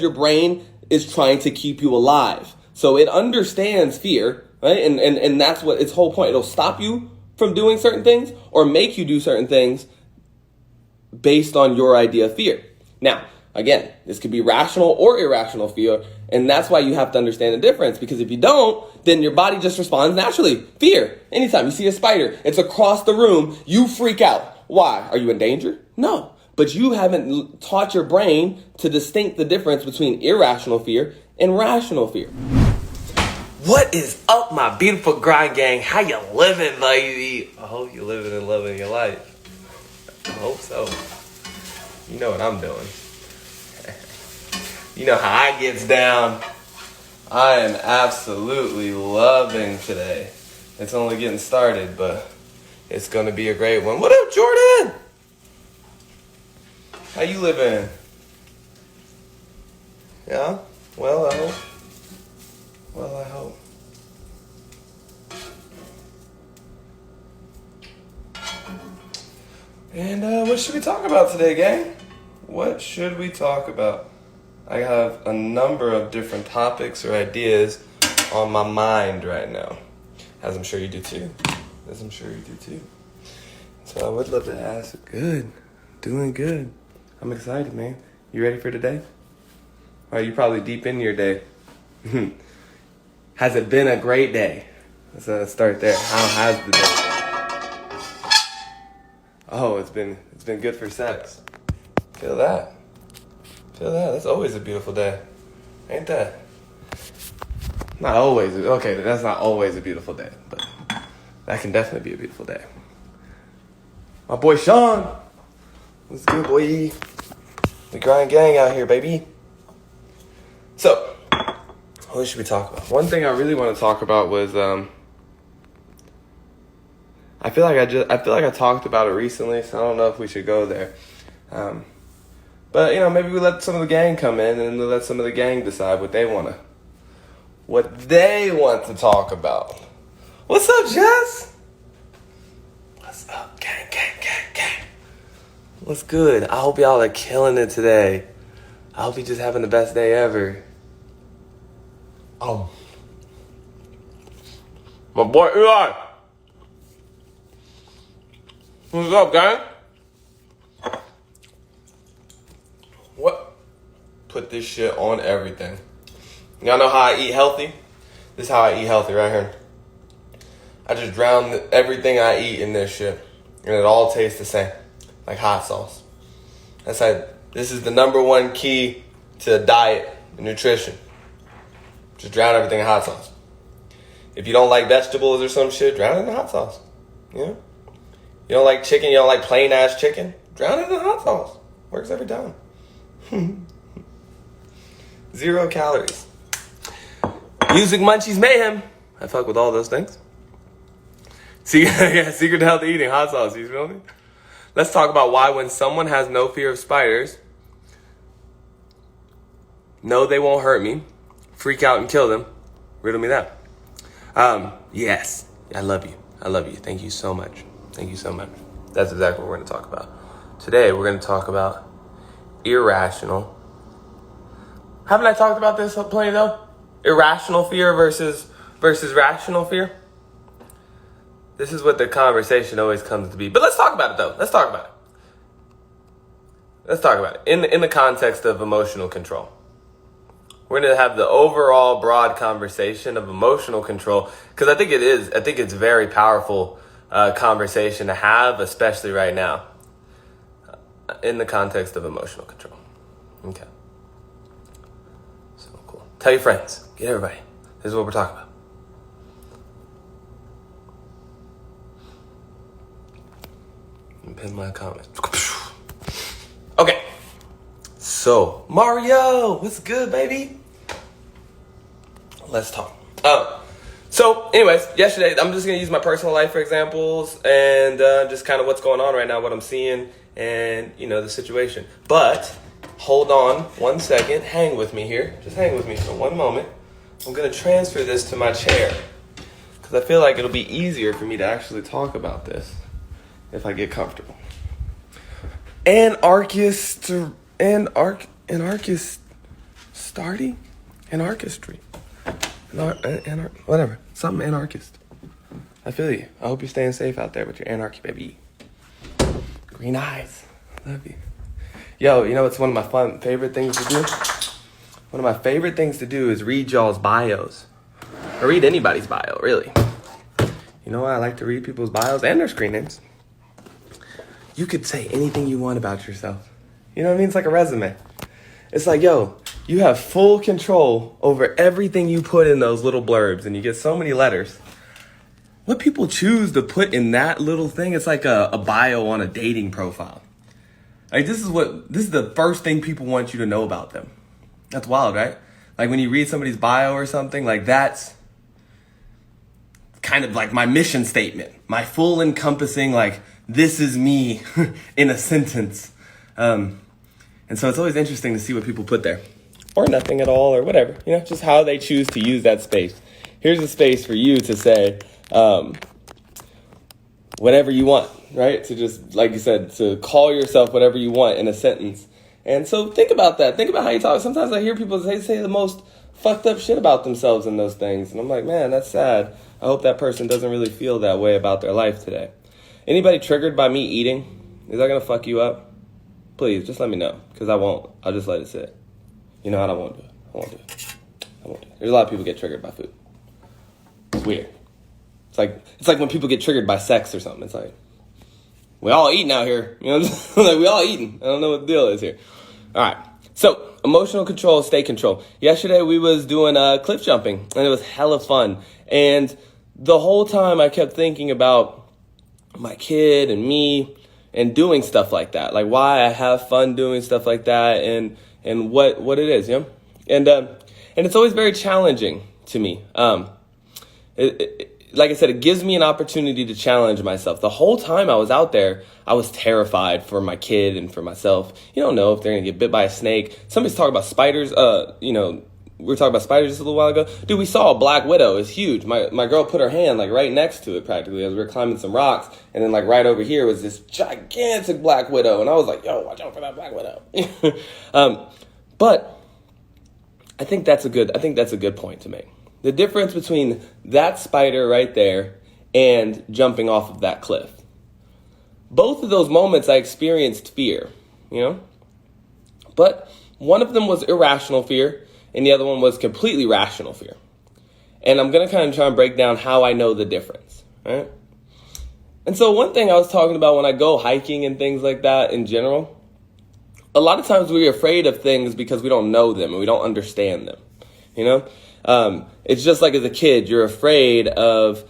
your brain is trying to keep you alive. So it understands fear, right? And that's what its whole point. It'll stop you from doing certain things or make you do certain things based on your idea of fear. Now, again, this could be rational or irrational fear, and that's why you have to understand the difference, because if you don't, then your body just responds naturally. Fear. Anytime you see a spider, it's across the room, you freak out. Why? Are you in danger? No. But you haven't taught your brain to distinct the difference between irrational fear and rational fear. What is up, my beautiful grind gang? How you living, lady? I hope you're living and loving your life. I hope so. You know what I'm doing. You know how I gets down. I am absolutely loving today. It's only getting started, but it's going to be a great one. What up, Jordan? How you living? Yeah? Well, I hope. And what should we talk about today, gang? What should we talk about? I have a number of different topics or ideas on my mind right now, as I'm sure you do too. So I would love to ask. Good. Doing good. I'm excited, man. You ready for today? All right, you're probably deep in your day. Has it been a great day? Let's start there. How has the day been? Oh, it's been good for sex. Feel that. That's always a beautiful day. Ain't that? Not always. Okay, that's not always a beautiful day, but that can definitely be a beautiful day. My boy Sean. What's good, boy? The grind gang out here, baby. So, what should we talk about? One thing I really want to talk about was I feel like I talked about it recently, so I don't know if we should go there. But maybe we let some of the gang come in and let some of the gang decide what they want to talk about. What's up, Jess? What's up, gang? What's good? I hope y'all are killing it today. I hope you're just having the best day ever. Oh. My boy Eli. What's up, gang? What? Put this shit on everything. Y'all know how I eat healthy? This is how I eat healthy right here. I just drown everything I eat in this shit. And it all tastes the same. Like hot sauce. This is the number one key to diet and nutrition. Just drown everything in hot sauce. If you don't like vegetables or some shit, drown it in the hot sauce. You don't like chicken, you don't like plain ass chicken, drown it in the hot sauce. Works every time. 0 calories. Music Munchies Mayhem. I fuck with all those things. Secret to healthy eating, hot sauce, you feel me? Let's talk about why when someone has no fear of spiders, no, they won't hurt me, freak out and kill them. Riddle me that. Yes, I love you. Thank you so much. That's exactly what we're going to talk about. Today, we're going to talk about irrational. Haven't I talked about this plenty though? Irrational fear versus rational fear. This is what the conversation always comes to be. But let's talk about it though. Let's talk about it. In the context of emotional control. We're going to have the overall broad conversation of emotional control, because I think it's very powerful conversation to have, especially right now, in the context of emotional control. Okay. So cool. Tell your friends. Get everybody. This is what we're talking about. And pin my comments. Okay. So, Mario, what's good, baby? Let's talk. So, anyways, yesterday, I'm just going to use my personal life for examples and just kind of what's going on right now, what I'm seeing, and, the situation. But, hold on 1 second. Hang with me here. Just hang with me for one moment. I'm going to transfer this to my chair because I feel like it'll be easier for me to actually talk about this if I get comfortable. starting anarchistry. Whatever. Something anarchist. I feel you. I hope you're staying safe out there with your anarchy, baby. Green eyes. Love you. Yo, you know what's one of my favorite things to do? One of my favorite things to do is read y'all's bios. Or read anybody's bio, really. You know why I like to read people's bios and their screen names? You could say anything you want about yourself. You know what I mean? It's like a resume. It's like, yo, you have full control over everything you put in those little blurbs, and you get so many letters. What people choose to put in that little thing, it's like a bio on a dating profile. Like, this is the first thing people want you to know about them. That's wild, right? Like, when you read somebody's bio or something, like, that's kind of like my mission statement, my full encompassing, like, this is me in a sentence. And so it's always interesting to see what people put there. Or nothing at all, or whatever. You know, just how they choose to use that space. Here's a space for you to say whatever you want, right? To just, like you said, to call yourself whatever you want in a sentence. And so think about that. Think about how you talk. Sometimes I hear people say the most fucked up shit about themselves in those things. And I'm like, man, that's sad. I hope that person doesn't really feel that way about their life today. Anybody triggered by me eating? Is that going to fuck you up? Please, just let me know. Because I won't. I'll just let it sit. You know what? I won't do it. I won't do it. There's a lot of people get triggered by food. It's weird. It's like when people get triggered by sex or something. It's like, we all eating out here. You know what I'm saying? Like, we all eating. I don't know what the deal is here. All right. So, emotional control, state control. Yesterday we was doing cliff jumping, and it was hella fun. And the whole time I kept thinking about my kid and me and doing stuff like that. Like, why I have fun doing stuff like that and what it is, you know? And it's always very challenging to me. Like I said, it gives me an opportunity to challenge myself. The whole time I was out there, I was terrified for my kid and for myself. You don't know if they're going to get bit by a snake. Somebody's talking about spiders. We were talking about spiders just a little while ago. Dude, we saw a black widow. It's huge. My girl put her hand like right next to it practically as we were climbing some rocks. And then like right over here was this gigantic black widow. And I was like, yo, watch out for that black widow. But I think that's a good point to make. The difference between that spider right there and jumping off of that cliff. Both of those moments I experienced fear, you know? But one of them was irrational fear and the other one was completely rational fear. And I'm going to kind of try and break down how I know the difference, right? And so one thing I was talking about when I go hiking and things like that in general, a lot of times we're afraid of things because we don't know them and we don't understand them, you know? It's just like as a kid, you're afraid of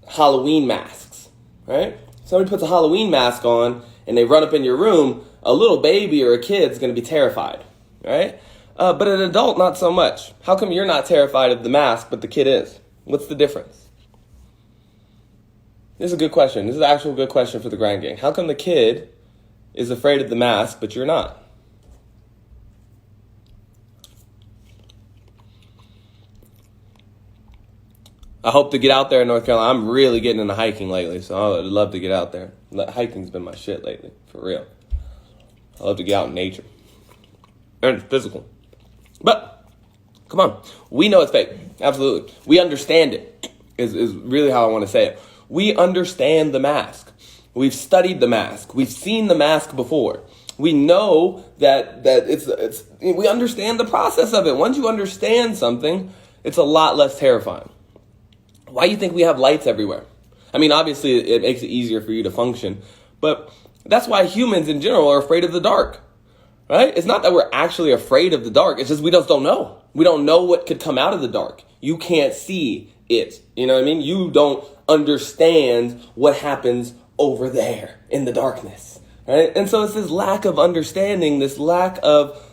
Halloween masks, right? Somebody puts a Halloween mask on and they run up in your room, a little baby or a kid's going to be terrified, right? But an adult, not so much. How come you're not terrified of the mask, but the kid is? What's the difference? This is a good question. This is an actual good question for the grind gang. How come the kid is afraid of the mask, but you're not? I hope to get out there in North Carolina. I'm really getting into hiking lately, so I would love to get out there. Hiking's been my shit lately, for real. I love to get out in nature. And it's physical. But, come on. We know it's fake. Absolutely. We understand it, is really how I want to say it. We understand the mask. We've studied the mask. We've seen the mask before. We know that it's we understand the process of it. Once you understand something, it's a lot less terrifying. Why do you think we have lights everywhere? I mean, obviously, it makes it easier for you to function. But that's why humans in general are afraid of the dark, right? It's not that we're actually afraid of the dark. It's just we just don't know. We don't know what could come out of the dark. You can't see it. You know what I mean? You don't understand what happens over there in the darkness, right? And so it's this lack of understanding, this lack of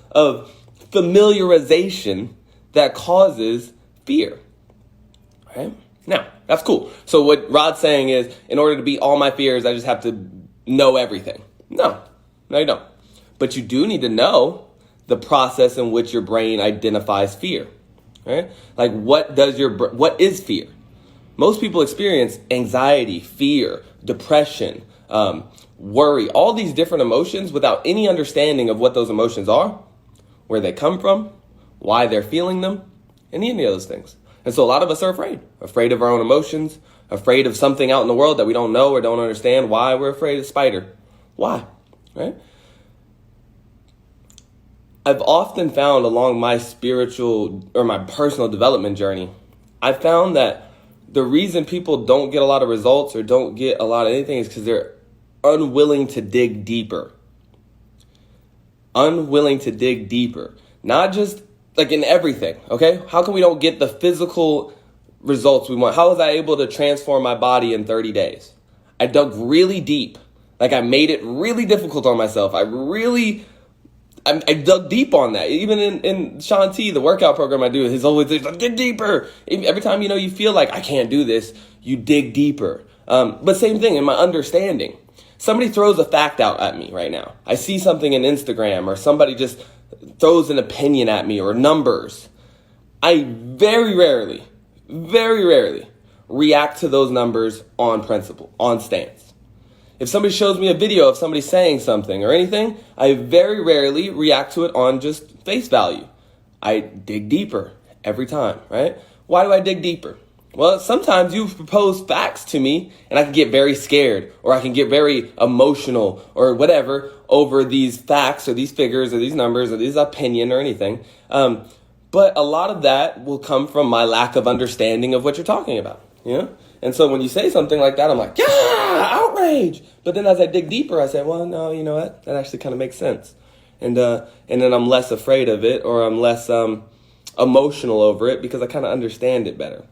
familiarization that causes fear, right? Now, that's cool. So what Rod's saying is, in order to beat all my fears, I just have to know everything. No, you don't. But you do need to know the process in which your brain identifies fear, right? Like, what is fear? Most people experience anxiety, fear, depression, worry, all these different emotions without any understanding of what those emotions are, where they come from, why they're feeling them, any of those things. And so a lot of us are afraid of our own emotions, afraid of something out in the world that we don't know or don't understand. Why we're afraid of spider? Why? Right? I've often found along my spiritual or my personal development journey, I've found that the reason people don't get a lot of results or don't get a lot of anything is because they're unwilling to dig deeper. Unwilling to dig deeper. Not just like in everything, okay? How come we don't get the physical results we want? How was I able to transform my body in 30 days? I dug really deep. Like I made it really difficult on myself. I dug deep on that. Even in Shaun T, the workout program I do, he's always like, get deeper. Every time, you feel like I can't do this, you dig deeper. But same thing in my understanding. Somebody throws a fact out at me right now. I see something in Instagram or somebody just throws an opinion at me or numbers. I very rarely react to those numbers on principle, on stance. If somebody shows me a video of somebody saying something or anything, I very rarely react to it on just face value. I dig deeper every time, right? Why do I dig deeper? Well, sometimes you propose facts to me and I can get very scared or I can get very emotional or whatever over these facts or these figures or these numbers or these opinion or anything. But a lot of that will come from my lack of understanding of what you're talking about, And so when you say something like that, I'm like, yeah, outrage. But then as I dig deeper, I say, well, no, you know what? That actually kind of makes sense. And then I'm less afraid of it or I'm less emotional over it because I kind of understand it better.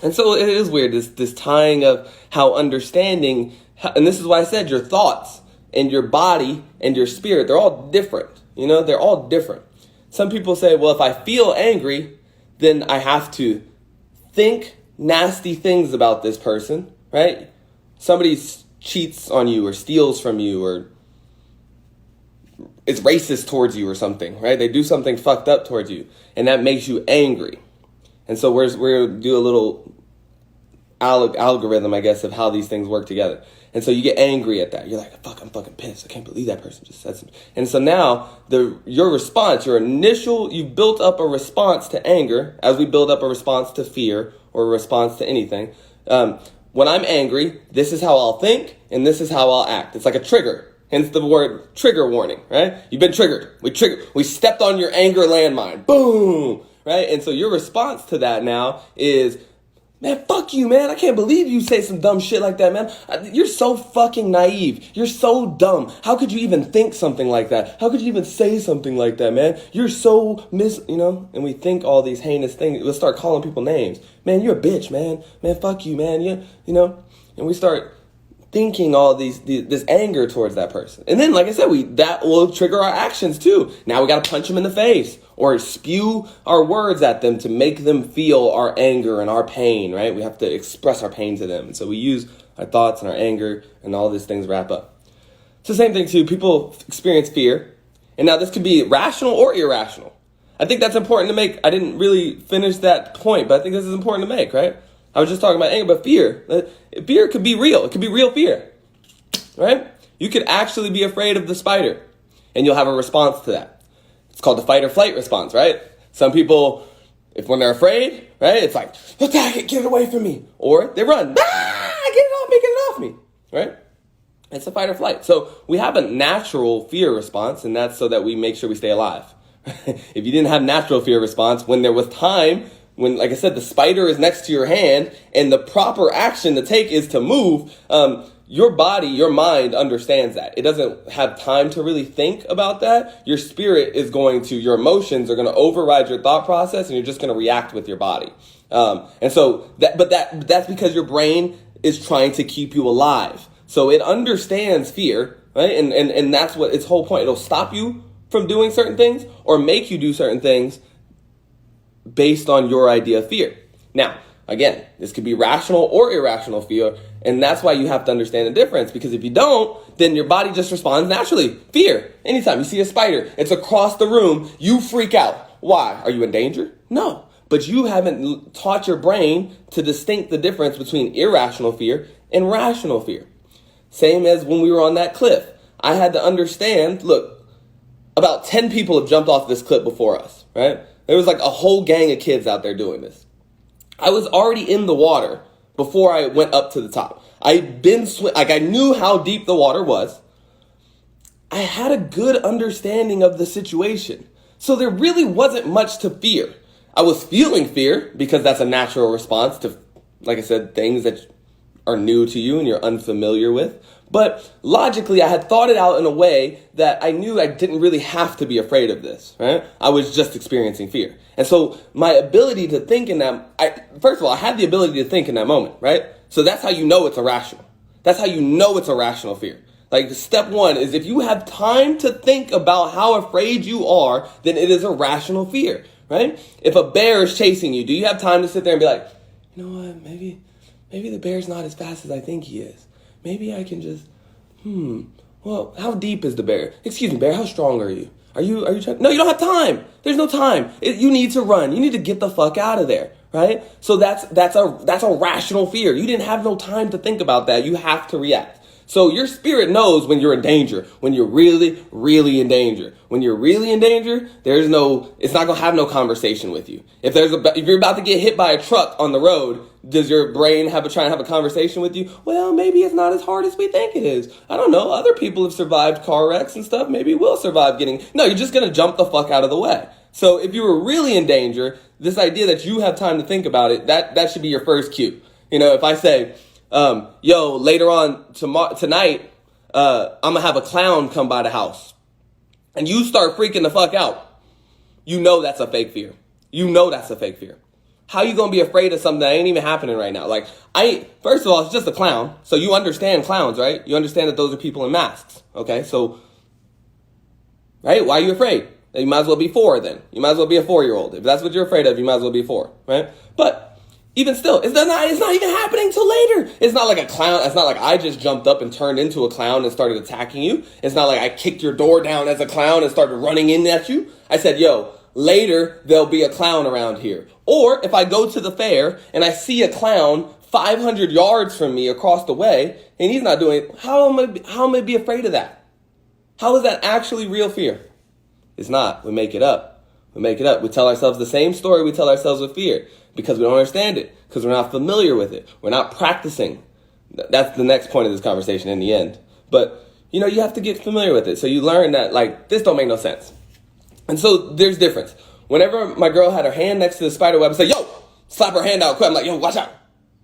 And so it is weird, this tying of how understanding, and this is why I said your thoughts and your body and your spirit, they're all different. They're all different. Some people say, well, if I feel angry, then I have to think nasty things about this person, right? Somebody cheats on you or steals from you or is racist towards you or something, right? They do something fucked up towards you and that makes you angry. And so we're going to do a little algorithm, I guess, of how these things work together. And so you get angry at that. You're like, fuck, I'm fucking pissed. I can't believe that person just said something. And so now your response, you've built up a response to anger as we build up a response to fear or a response to anything. When I'm angry, this is how I'll think and this is how I'll act. It's like a trigger. Hence the word trigger warning, right? You've been triggered. We stepped on your anger landmine. Boom. Right? And so your response to that now is, man, fuck you, man. I can't believe you say some dumb shit like that, man. You're so fucking naive. You're so dumb. How could you even think something like that? How could you even say something like that, man? You're so and we think all these heinous things. We'll start calling people names. Man, you're a bitch, man. Man, fuck you, man. And we start thinking all this anger towards that person. And then, like I said, that will trigger our actions too. Now we got to punch them in the face or spew our words at them to make them feel our anger and our pain, right? We have to express our pain to them. And so we use our thoughts and our anger and all these things wrap up. It's the same thing too. People experience fear. And now this could be rational or irrational. I think that's important to make. I didn't really finish that point, but I think this is important to make, right? I was just talking about anger, but fear. Fear could be real. It could be real fear, right? You could actually be afraid of the spider, and you'll have a response to that. It's called the fight or flight response, right? Some people, when they're afraid, right, it's like, attack it, get it away from me. Or they run, get it off me, right? It's a fight or flight. So we have a natural fear response, and that's so that we make sure we stay alive. If you didn't have natural fear response, when there was time, when, like I said, the spider is next to your hand and the proper action to take is to move, your body, your mind understands that. It doesn't have time to really think about that. Your spirit is your emotions are going to override your thought process and you're just going to react with your body. And so that's because your brain is trying to keep you alive. So it understands fear, right? And that's what its whole point. It'll stop you from doing certain things or make you do certain things based on your idea of fear. Now, again, this could be rational or irrational fear, and that's why you have to understand the difference, because if you don't, then your body just responds naturally. Fear. Anytime you see a spider, it's across the room, you freak out. Why? Are you in danger? No. But you haven't taught your brain to distinct the difference between irrational fear and rational fear. Same as when we were on that cliff. I had to understand, look, about 10 people have jumped off this cliff before us, right? There was like a whole gang of kids out there doing this. I was already in the water before I went up to the top. I'd been I knew how deep the water was. I had a good understanding of the situation. So there really wasn't much to fear. I was feeling fear because that's a natural response to, like I said, things that are new to you and you're unfamiliar with. But logically, I had thought it out in a way that I knew I didn't really have to be afraid of this, right? I was just experiencing fear. And so my ability to think in that, first of all, I had the ability to think in that moment, right? So that's how you know it's irrational. That's how you know it's a rational fear. Like step one is if you have time to think about how afraid you are, then it is a rational fear, right? If a bear is chasing you, do you have time to sit there and be like, you know what, maybe the bear's not as fast as I think he is. Maybe I can just, well, how deep is the bear? Excuse me, bear, how strong are you? Are you trying? No, you don't have time. There's no time. You need to run. You need to get the fuck out of there, right? So that's a rational fear. You didn't have no time to think about that. You have to react. So your spirit knows when you're in danger, when you're really, really in danger. When you're really in danger, it's not going to have no conversation with you. If you're about to get hit by a truck on the road, does your brain try and have a conversation with you? Well, maybe it's not as hard as we think it is. I don't know. Other people have survived car wrecks and stuff. Maybe we'll survive No, you're just going to jump the fuck out of the way. So if you were really in danger, this idea that you have time to think about it, that should be your first cue. You know, if I say, yo, later on tonight, I'm going to have a clown come by the house. And you start freaking the fuck out. You know that's a fake fear. You know that's a fake fear. How you going to be afraid of something that ain't even happening right now? Like, first of all, it's just a clown. So you understand clowns, right? You understand that those are people in masks. Okay, so, right? Why are you afraid? You might as well be 4 then. You might as well be a 4-year-old. If that's what you're afraid of, you might as well be 4, right? But even still, it's not even happening till later. It's not like a clown. It's not like I just jumped up and turned into a clown and started attacking you. It's not like I kicked your door down as a clown and started running in at you. I said, yo, later there'll be a clown around here. Or if I go to the fair and I see a clown 500 yards from me across the way and he's not doing it, how am I be afraid of that? How is that actually real fear? It's not. We make it up. We tell ourselves the same story we tell ourselves with fear because we don't understand it, because we're not familiar with it. We're not practicing. That's the next point of this conversation in the end. But, you know, you have to get familiar with it. So you learn that, like, this don't make no sense. And so there's difference. Whenever my girl had her hand next to the spider web and said, yo, slap her hand out quick. I'm like, yo, watch out.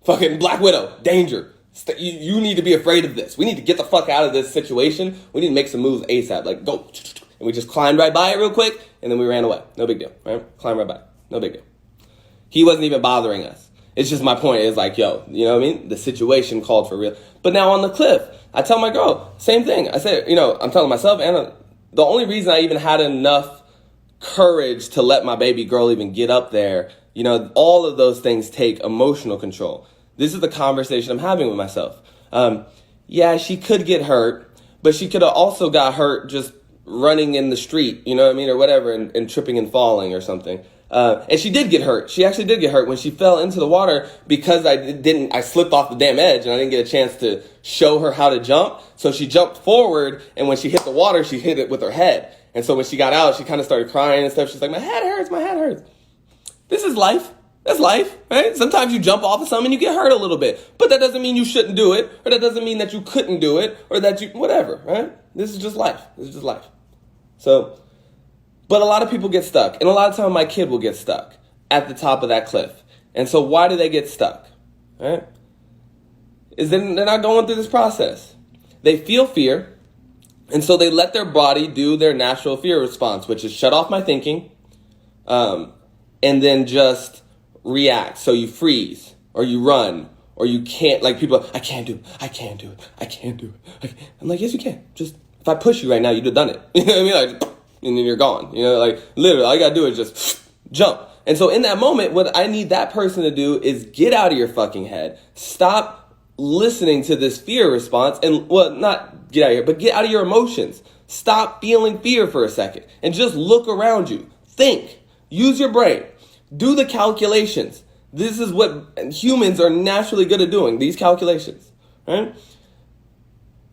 Fucking Black Widow, danger. You need to be afraid of this. We need to get the fuck out of this situation. We need to make some moves ASAP. Like, go. And we just climbed right by it real quick, and then we ran away. No big deal, right? Climb right by it. No big deal. He wasn't even bothering us. It's just my point is like, yo, you know what I mean? The situation called for real. But now on the cliff, I tell my girl, same thing. I said, you know, I'm telling myself, Anna, the only reason I even had enough courage to let my baby girl even get up there, you know, all of those things take emotional control. This is the conversation I'm having with myself. Yeah, she could get hurt, but she could have also got hurt just running in the street, you know what I mean, or whatever, and tripping and falling or something. And she did get hurt. She actually did get hurt when she fell into the water because I slipped off the damn edge and I didn't get a chance to show her how to jump. So she jumped forward, and when she hit the water, she hit it with her head. And so when she got out, she kind of started crying and stuff. She's like, my head hurts. This is life. That's life, right? Sometimes you jump off of something and you get hurt a little bit, but that doesn't mean you shouldn't do it, or that doesn't mean that you couldn't do it, or that you, whatever, right? This is just life. So, but a lot of people get stuck, and a lot of time my kid will get stuck at the top of that cliff. And so why do they get stuck, right? Is they're not going through this process. They feel fear, and so they let their body do their natural fear response, which is shut off my thinking, and then just react. So you freeze, or you run, or you can't, like people, I can't do it. I'm like, yes, you can. Just, if I push you right now, you'd have done it. You know what I mean? Like, and then you're gone. You know, like, literally, all you gotta do is just jump. And so in that moment, what I need that person to do is get out of your fucking head. Stop listening to this fear response, and, well, not get out of here, but get out of your emotions. Stop feeling fear for a second, and just look around you. Think. Use your brain. Do the calculations. This is what humans are naturally good at doing, these calculations, right?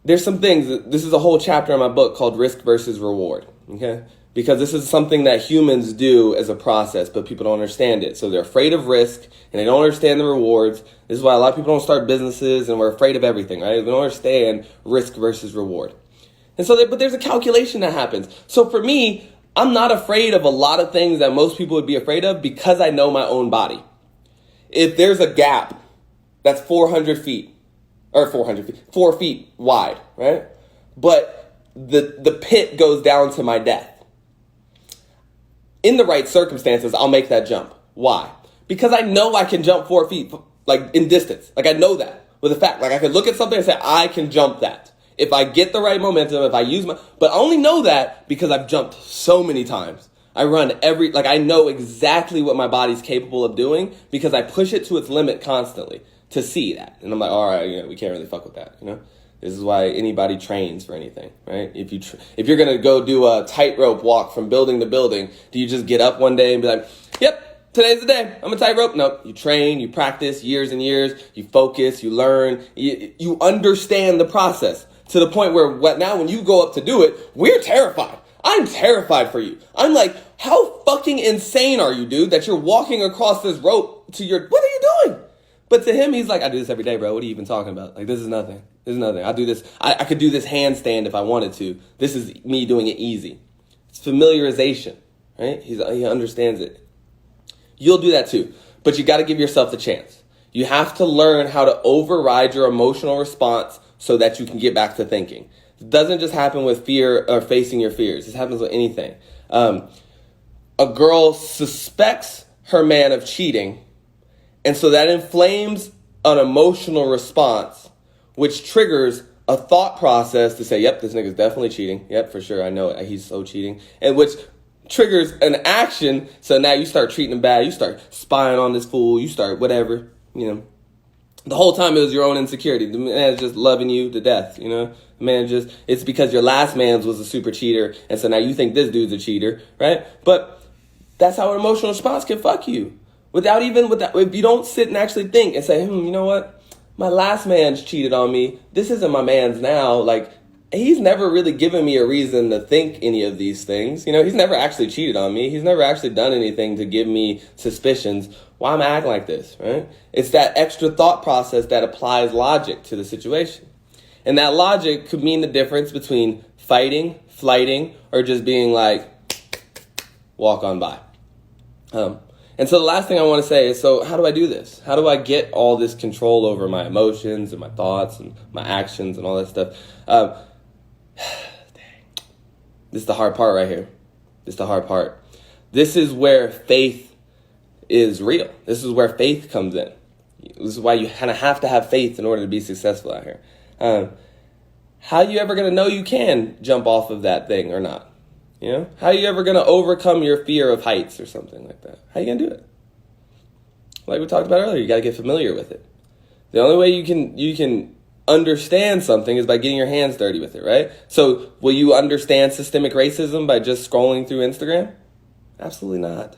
There's some things, this is a whole chapter in my book called Risk versus Reward, okay? because this is something that humans do as a process, but people don't understand it. So they're afraid of risk and they don't understand the rewards. This is why a lot of people don't start businesses and we're afraid of everything, right? We don't understand risk versus reward. And so, but there's a calculation that happens. So for me, I'm not afraid of a lot of things that most people would be afraid of because I know my own body. If there's a gap that's 400 feet, or 400 feet, 4 feet wide, right? But the pit goes down to my death. In the right circumstances, I'll make that jump. Why? Because I know I can jump 4 feet, like in distance. Like I know that with a fact. Like I could look at something and say, I can jump that. If I get the right momentum, if I use but I only know that because I've jumped so many times. I run I know exactly what my body's capable of doing because I push it to its limit constantly to see that. And I'm like, all right, we can't really fuck with that, This is why anybody trains for anything, right? If you're going to go do a tightrope walk from building to building, do you just get up one day and be like, yep, today's the day, I'm a tightrope? No, you train, you practice years and years, you focus, you learn, you understand the process to the point where now when you go up to do it, we're terrified. I'm terrified for you. I'm like, how fucking insane are you, dude, that you're walking across this rope to what are you doing? But to him, he's like, I do this every day, bro. What are you even talking about? Like, this is nothing. This is nothing. I do this. I could do this handstand if I wanted to. This is me doing it easy. It's familiarization, right? He understands it. You'll do that too. But you got to give yourself the chance. You have to learn how to override your emotional response so that you can get back to thinking. It doesn't just happen with fear or facing your fears. This happens with anything. A girl suspects her man of cheating, and so that inflames an emotional response, which triggers a thought process to say, yep, this nigga's definitely cheating. Yep, for sure. I know it. He's so cheating. And which triggers an action. So now you start treating him bad. You start spying on this fool. You start whatever, The whole time it was your own insecurity. The man's just loving you to death, The man it's because your last man's was a super cheater. And so now you think this dude's a cheater, right? But that's how an emotional response can fuck you. If you don't sit and actually think and say, you know what? My last man's cheated on me. This isn't my man's now. Like, he's never really given me a reason to think any of these things. He's never actually cheated on me. He's never actually done anything to give me suspicions. Why am I acting like this, right? It's that extra thought process that applies logic to the situation. And that logic could mean the difference between fighting, flighting, or just being like, walk on by. And so the last thing I want to say is, so how do I do this? How do I get all this control over my emotions and my thoughts and my actions and all that stuff? This is the hard part right here. This is the hard part. This is where faith is real. This is where faith comes in. This is why you kind of have to have faith in order to be successful out here. How are you ever going to know you can jump off of that thing or not? How are you ever going to overcome your fear of heights or something like that? How are you going to do it? Like we talked about earlier, you got to get familiar with it. The only way you can understand something is by getting your hands dirty with it, right? So will you understand systemic racism by just scrolling through Instagram? Absolutely not.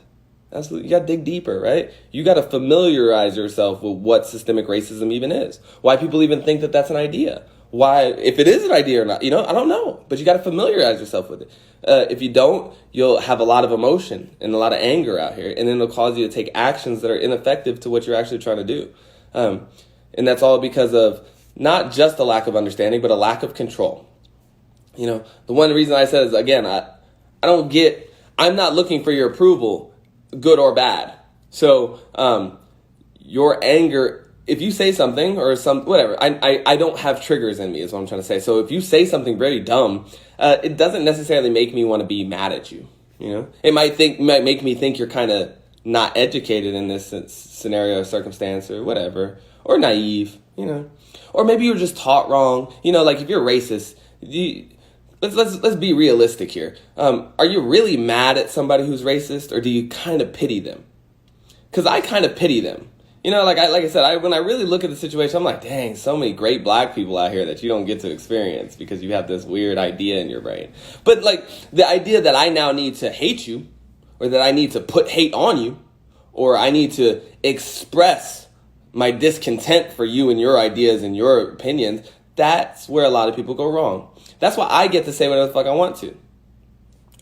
Absolutely. You got to dig deeper, right? You got to familiarize yourself with what systemic racism even is. Why people even think that that's an idea. Why, if it is an idea or not, I don't know. But you got to familiarize yourself with it. If you don't, you'll have a lot of emotion and a lot of anger out here. And then it'll cause you to take actions that are ineffective to what you're actually trying to do. And that's all because of not just a lack of understanding, but a lack of control. The one reason I said is, again, I'm not looking for your approval, good or bad. So your anger, if you say something or whatever, I don't have triggers in me is what I'm trying to say. So if you say something very dumb, it doesn't necessarily make me want to be mad at you. It might make me think you're kind of not educated in this scenario or circumstance or whatever, or naive, or maybe you were just taught wrong. Like if you're racist, let's be realistic here. Are you really mad at somebody who's racist, or do you kind of pity them? Because I kind of pity them. Like I said, when I really look at the situation, I'm like, dang, so many great black people out here that you don't get to experience because you have this weird idea in your brain. But like the idea that I now need to hate you, or that I need to put hate on you, or I need to express my discontent for you and your ideas and your opinions, that's where a lot of people go wrong. That's why I get to say whatever the fuck I want to.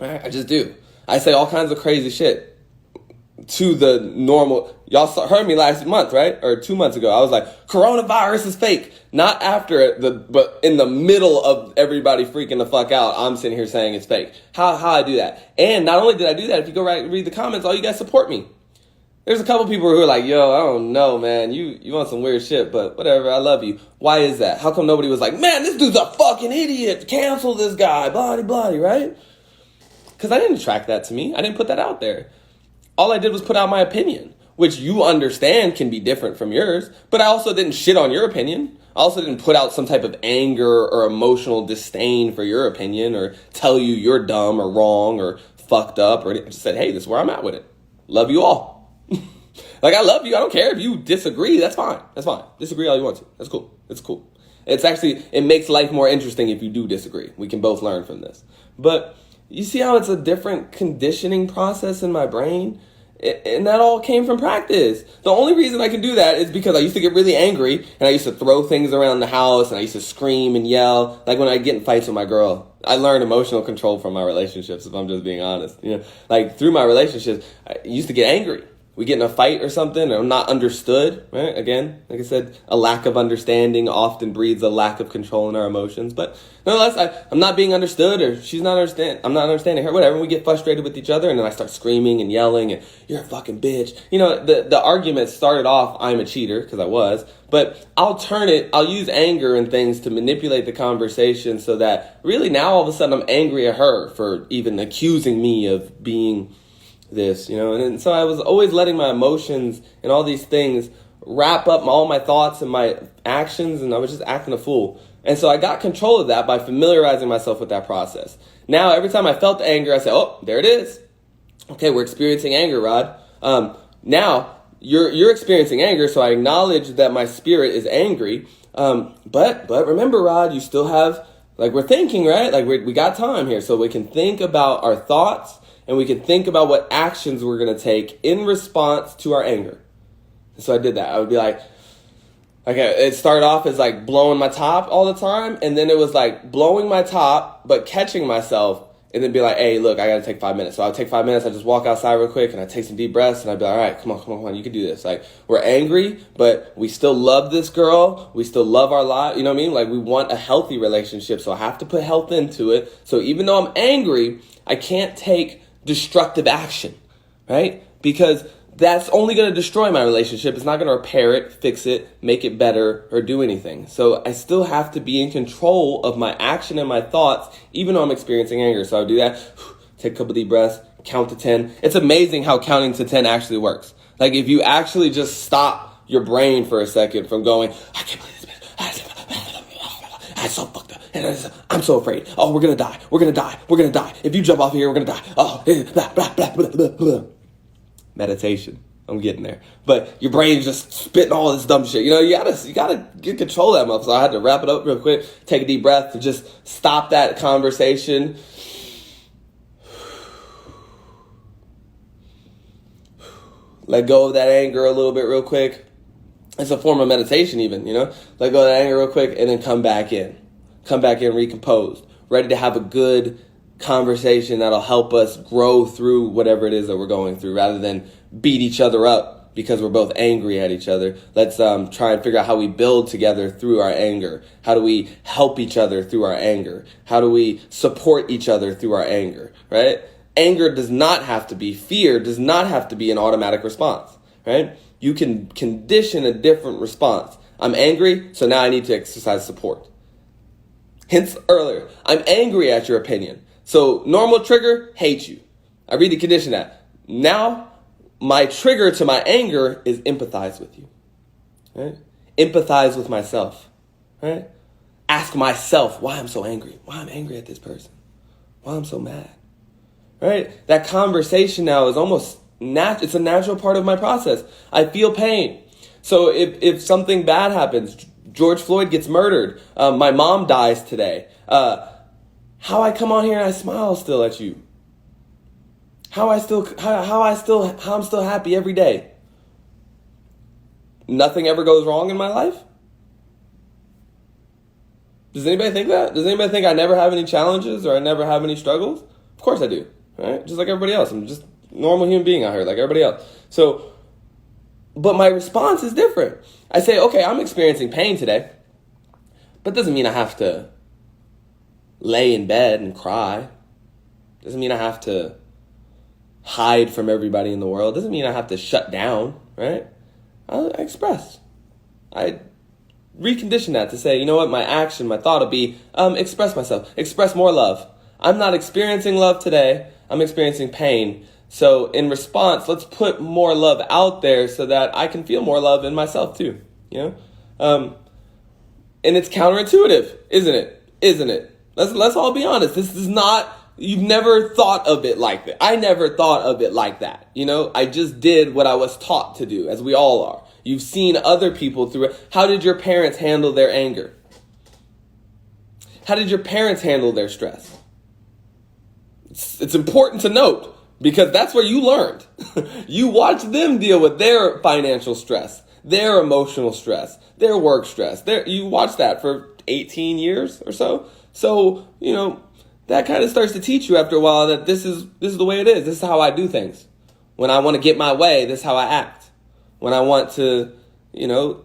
Right? I just do. I say all kinds of crazy shit to the normal. Y'all heard me last month, right? Or 2 months ago. I was like, coronavirus is fake. Not after it, but in the middle of everybody freaking the fuck out, I'm sitting here saying it's fake. How I do that? And not only did I do that, if you go read the comments, all you guys support me. There's a couple people who are like, yo, I don't know, man. You want some weird shit, but whatever, I love you. Why is that? How come nobody was like, man, this dude's a fucking idiot. Cancel this guy, blah, blah, right? Because I didn't attract that to me. I didn't put that out there. All I did was put out my opinion, which you understand can be different from yours. But I also didn't shit on your opinion. I also didn't put out some type of anger or emotional disdain for your opinion or tell you you're dumb or wrong or fucked up. Or I just said, hey, this is where I'm at with it. Love you all. Like, I love you. I don't care if you disagree. That's fine. That's fine. Disagree all you want to. That's cool. It's cool. It makes life more interesting if you do disagree. We can both learn from this. But you see how it's a different conditioning process in my brain? And that all came from practice. The only reason I can do that is because I used to get really angry and I used to throw things around the house and I used to scream and yell. Like when I get in fights with my girl, I learned emotional control from my relationships, if I'm just being honest. Like through my relationships, I used to get angry. We get in a fight or something, or I'm not understood, right? Again, like I said, a lack of understanding often breeds a lack of control in our emotions. But nonetheless, I'm not being understood, or I'm not understanding her, whatever. We get frustrated with each other, and then I start screaming and yelling, and you're a fucking bitch. The argument started off, I'm a cheater, because I was, but I'll use anger and things to manipulate the conversation so that really now all of a sudden I'm angry at her for even accusing me of being this, and so I was always letting my emotions and all these things wrap up all my thoughts and my actions, and I was just acting a fool. And so I got control of that by familiarizing myself with that process. Now, every time I felt anger, I say, oh, there it is. Okay, we're experiencing anger, Rod. Now, you're experiencing anger, so I acknowledge that my spirit is angry. But remember, Rod, you still have, like, we're thinking, right? Like, we got time here, so we can think about our thoughts, and we can think about what actions we're going to take in response to our anger. And so I did that. I would be like, okay, it started off as like blowing my top all the time. And then it was like blowing my top, but catching myself and then be like, hey, look, I got to take 5 minutes. So I'll take 5 minutes. I just walk outside real quick and I take some deep breaths and I'd be like, all right, come on. You can do this. Like, we're angry, but we still love this girl. We still love our life. You know what I mean? Like, we want a healthy relationship. So I have to put health into it. So even though I'm angry, I can't take destructive action, right? Because that's only going to destroy my relationship. It's not going to repair it, fix it, make it better, or do anything. So I still have to be in control of my action and my thoughts, even though I'm experiencing anger. So I do that, take a couple deep breaths, count to 10. It's amazing how counting to 10 actually works. Like if you actually just stop your brain for a second from going, I can't believe this bitch. I'm so fucked up. I'm so afraid. Oh, we're going to die. We're going to die. We're going to die. If you jump off here, we're going to die. Oh, blah, blah, blah, blah, blah, blah. Meditation. I'm getting there. But your brain's just spitting all this dumb shit. You gotta get control of that motherfucker. So I had to wrap it up real quick, take a deep breath to just stop that conversation. Let go of that anger a little bit real quick. It's a form of meditation even, Let go of that anger real quick and then come back in. Come back in recomposed, ready to have a good conversation that'll help us grow through whatever it is that we're going through rather than beat each other up because we're both angry at each other. Let's try and figure out how we build together through our anger. How do we help each other through our anger? How do we support each other through our anger, right? Anger does not have to be, fear does not have to be an automatic response, right? You can condition a different response. I'm angry, so now I need to exercise support. Hence earlier, I'm angry at your opinion. So normal trigger, hate you. I read the condition that. Now, my trigger to my anger is empathize with you. Right? Empathize with myself. Right? Ask myself why I'm so angry. Why I'm angry at this person. Why I'm so mad. Right? That conversation now is almost it's a natural part of my process. I feel pain. So if something bad happens, George Floyd gets murdered, my mom dies today, how I come on here and I smile still at you. How I'm still happy every day. Nothing ever goes wrong in my life? Does anybody think that? Does anybody think I never have any challenges or I never have any struggles? Of course I do, right? Just like everybody else. I'm just a normal human being out here like everybody else. So, but my response is different. I say, okay, I'm experiencing pain today, but doesn't mean I have to lay in bed and cry. Doesn't mean I have to hide from everybody in the world. Doesn't mean I have to shut down, right? I express. I recondition that to say, you know what, my action, my thought will be, express myself, express more love. I'm not experiencing love today. I'm experiencing pain. So in response, let's put more love out there so that I can feel more love in myself too, you know? And it's counterintuitive, isn't it? Isn't it? Let's all be honest. This is not, you've never thought of it like that. I never thought of it like that. You know, I just did what I was taught to do, as we all are. You've seen other people through it. How did your parents handle their anger? How did your parents handle their stress? It's important to note because that's where you learned. You watched them deal with their financial stress, their emotional stress, their work stress. You watched that for 18 years or so. So, you know, that kind of starts to teach you after a while that this is the way it is. This is how I do things. When I want to get my way, this is how I act. When I want to, you know,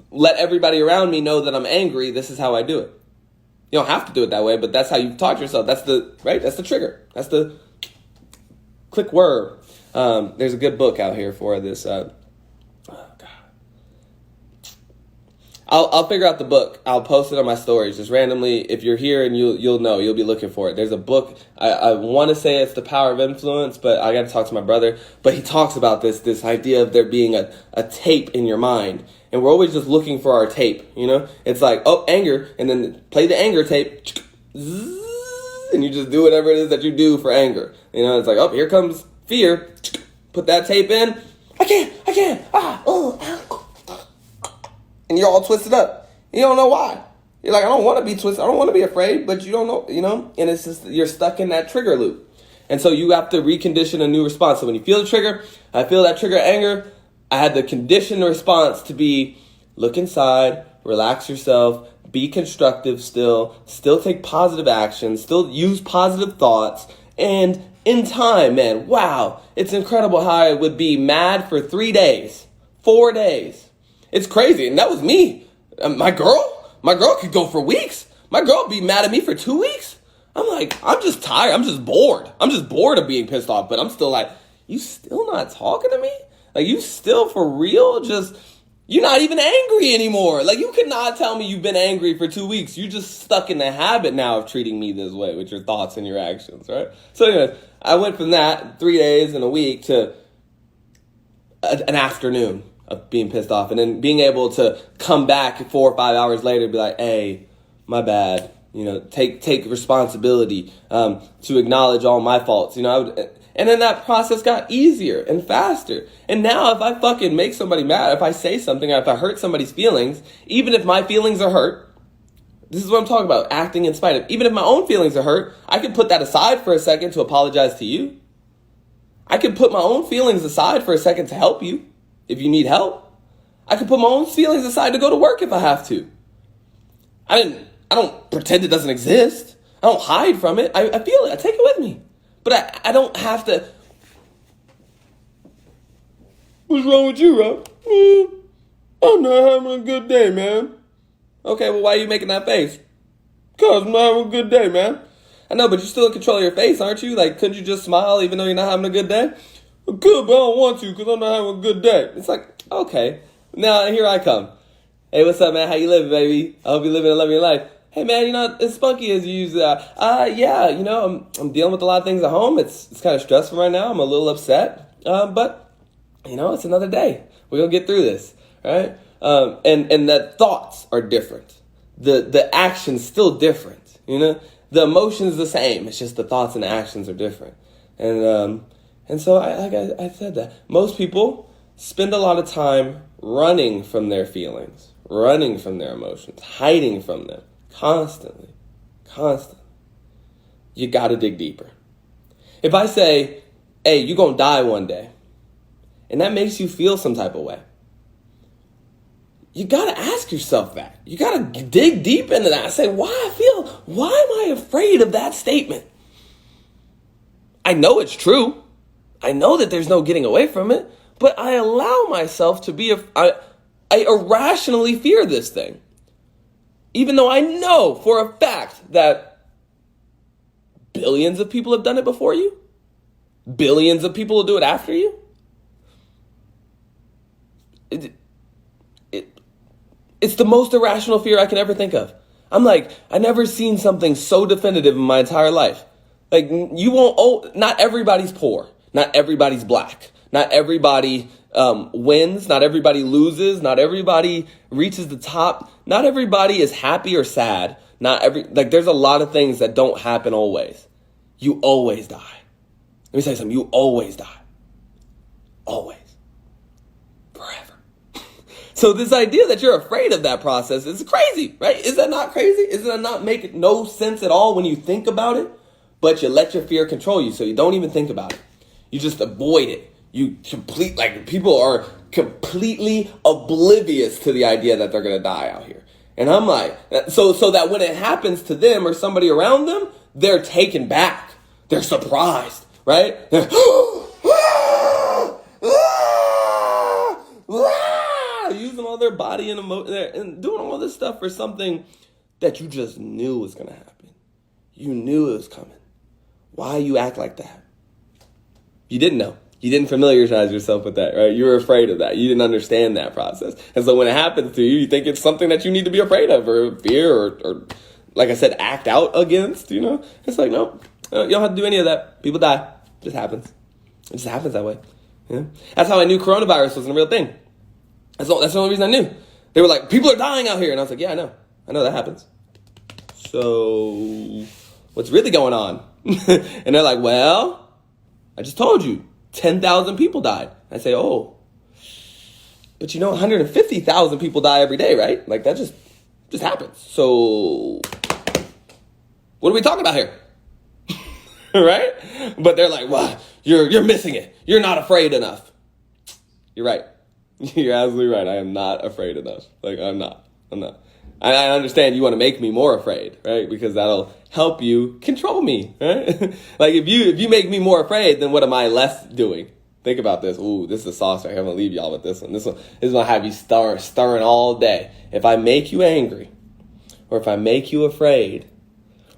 let everybody around me know that I'm angry, this is how I do it. You don't have to do it that way, but that's how you've taught yourself. That's the trigger. That's the click word. There's a good book out here for this. I'll figure out the book. I'll post it on my stories just randomly. If you're here and you'll know, you'll be looking for it. There's a book. I want to say it's The Power of Influence, but I got to talk to my brother. But he talks about this idea of there being a tape in your mind. And we're always just looking for our tape, you know? It's like, oh, anger, and then play the anger tape, and you just do whatever it is that you do for anger. You know, it's like, oh, here comes fear. Put that tape in. I can't, and you're all twisted up. You don't know why. You're like, I don't want to be twisted. I don't want to be afraid, but you don't know, you know? And it's just, you're stuck in that trigger loop. And so you have to recondition a new response. So when you feel the trigger, I feel that trigger anger, I had to condition the response to be, look inside, relax yourself, be constructive still take positive action, still use positive thoughts. And in time, man, wow, it's incredible how I would be mad for 3 days, 4 days. It's crazy. And that was me. My girl could go for weeks. My girl would be mad at me for 2 weeks. I'm like, I'm just tired. I'm just bored. I'm just bored of being pissed off. But I'm still like, you still not talking to me? Like, you still for real? You're not even angry anymore. Like, you cannot tell me you've been angry for 2 weeks. You're just stuck in the habit now of treating me this way with your thoughts and your actions, right? So anyways, I went from that 3 days and a week to an afternoon of being pissed off, and then being able to come back 4 or 5 hours later and be like, hey, my bad. You know, take responsibility, to acknowledge all my faults. You know, and then that process got easier and faster. And now if I fucking make somebody mad, if I say something, or if I hurt somebody's feelings, even if my feelings are hurt, this is what I'm talking about, acting in spite of. Even if my own feelings are hurt, I can put that aside for a second to apologize to you. I can put my own feelings aside for a second to help you if you need help. I can put my own feelings aside to go to work if I have to. I don't pretend it doesn't exist. I don't hide from it. I feel it. I take it with me. But I don't have to. What's wrong with you, Rob? I'm not having a good day, man. Okay, well, why are you making that face? Because I'm not having a good day, man. I know, but you're still in control of your face, aren't you? Like, couldn't you just smile even though you're not having a good day? I could, but I don't want to because I'm not having a good day. It's like, okay. Now, here I come. Hey, what's up, man? How you living, baby? I hope you're living a loving life. Hey, man, you're not as spunky as you used to. Yeah, you know, I'm dealing with a lot of things at home. It's kind of stressful right now. I'm a little upset. But, you know, it's another day. We're going to get through this, right? And the thoughts are different. The action's still different, you know? The emotion's the same. It's just the thoughts and the actions are different. And so, I said that. Most people spend a lot of time running from their feelings, running from their emotions, hiding from them. Constantly. You got to dig deeper. If I say, hey, you're going to die one day, and that makes you feel some type of way, you got to ask yourself that. You got to dig deep into that and say, why am I afraid of that statement? I know it's true. I know that there's no getting away from it, but I allow myself to be, I irrationally fear this thing. Even though I know for a fact that billions of people have done it before you, billions of people will do it after you. It's the most irrational fear I can ever think of. I'm like, I never seen something so definitive in my entire life. Like, not everybody's poor. Not everybody's black. Not everybody wins. Not everybody loses. Not everybody reaches the top. Not everybody is happy or sad. There's a lot of things that don't happen always. You always die. Let me say something. You always die. Always. Forever. So this idea that you're afraid of that process is crazy, right? Is that not crazy? Does that not make no sense at all when you think about it? But you let your fear control you, so you don't even think about it. You just avoid it. People are completely oblivious to the idea that they're going to die out here. And I'm like, so that when it happens to them or somebody around them, they're taken back. They're surprised, right? Using all their body and emotion and doing all this stuff for something that you just knew was going to happen. You knew it was coming. Why you act like that? You didn't know. You didn't familiarize yourself with that, right? You were afraid of that. You didn't understand that process. And so when it happens to you, you think it's something that you need to be afraid of or fear or like I said, act out against, It's like, no, you don't have to do any of that. People die. It just happens. It just happens that way. Yeah? That's how I knew coronavirus wasn't a real thing. That's the only reason I knew. They were like, people are dying out here. And I was like, yeah, I know. I know that happens. So what's really going on? And they're like, well, I just told you 10,000 people died. I say, oh, but 150,000 people die every day, right? Like that just happens. So what are we talking about here? Right? But they're like, well, you're missing it. You're not afraid enough. You're right. You're absolutely right. I am not afraid enough. Like I'm not. I understand you want to make me more afraid, right? Because that'll help you control me, right? Like if you make me more afraid, then what am I less doing? Think about this. Ooh, this is a sauce right here. I'm going to leave y'all with this one. This is going to have you stirring all day. If I make you angry, or if I make you afraid,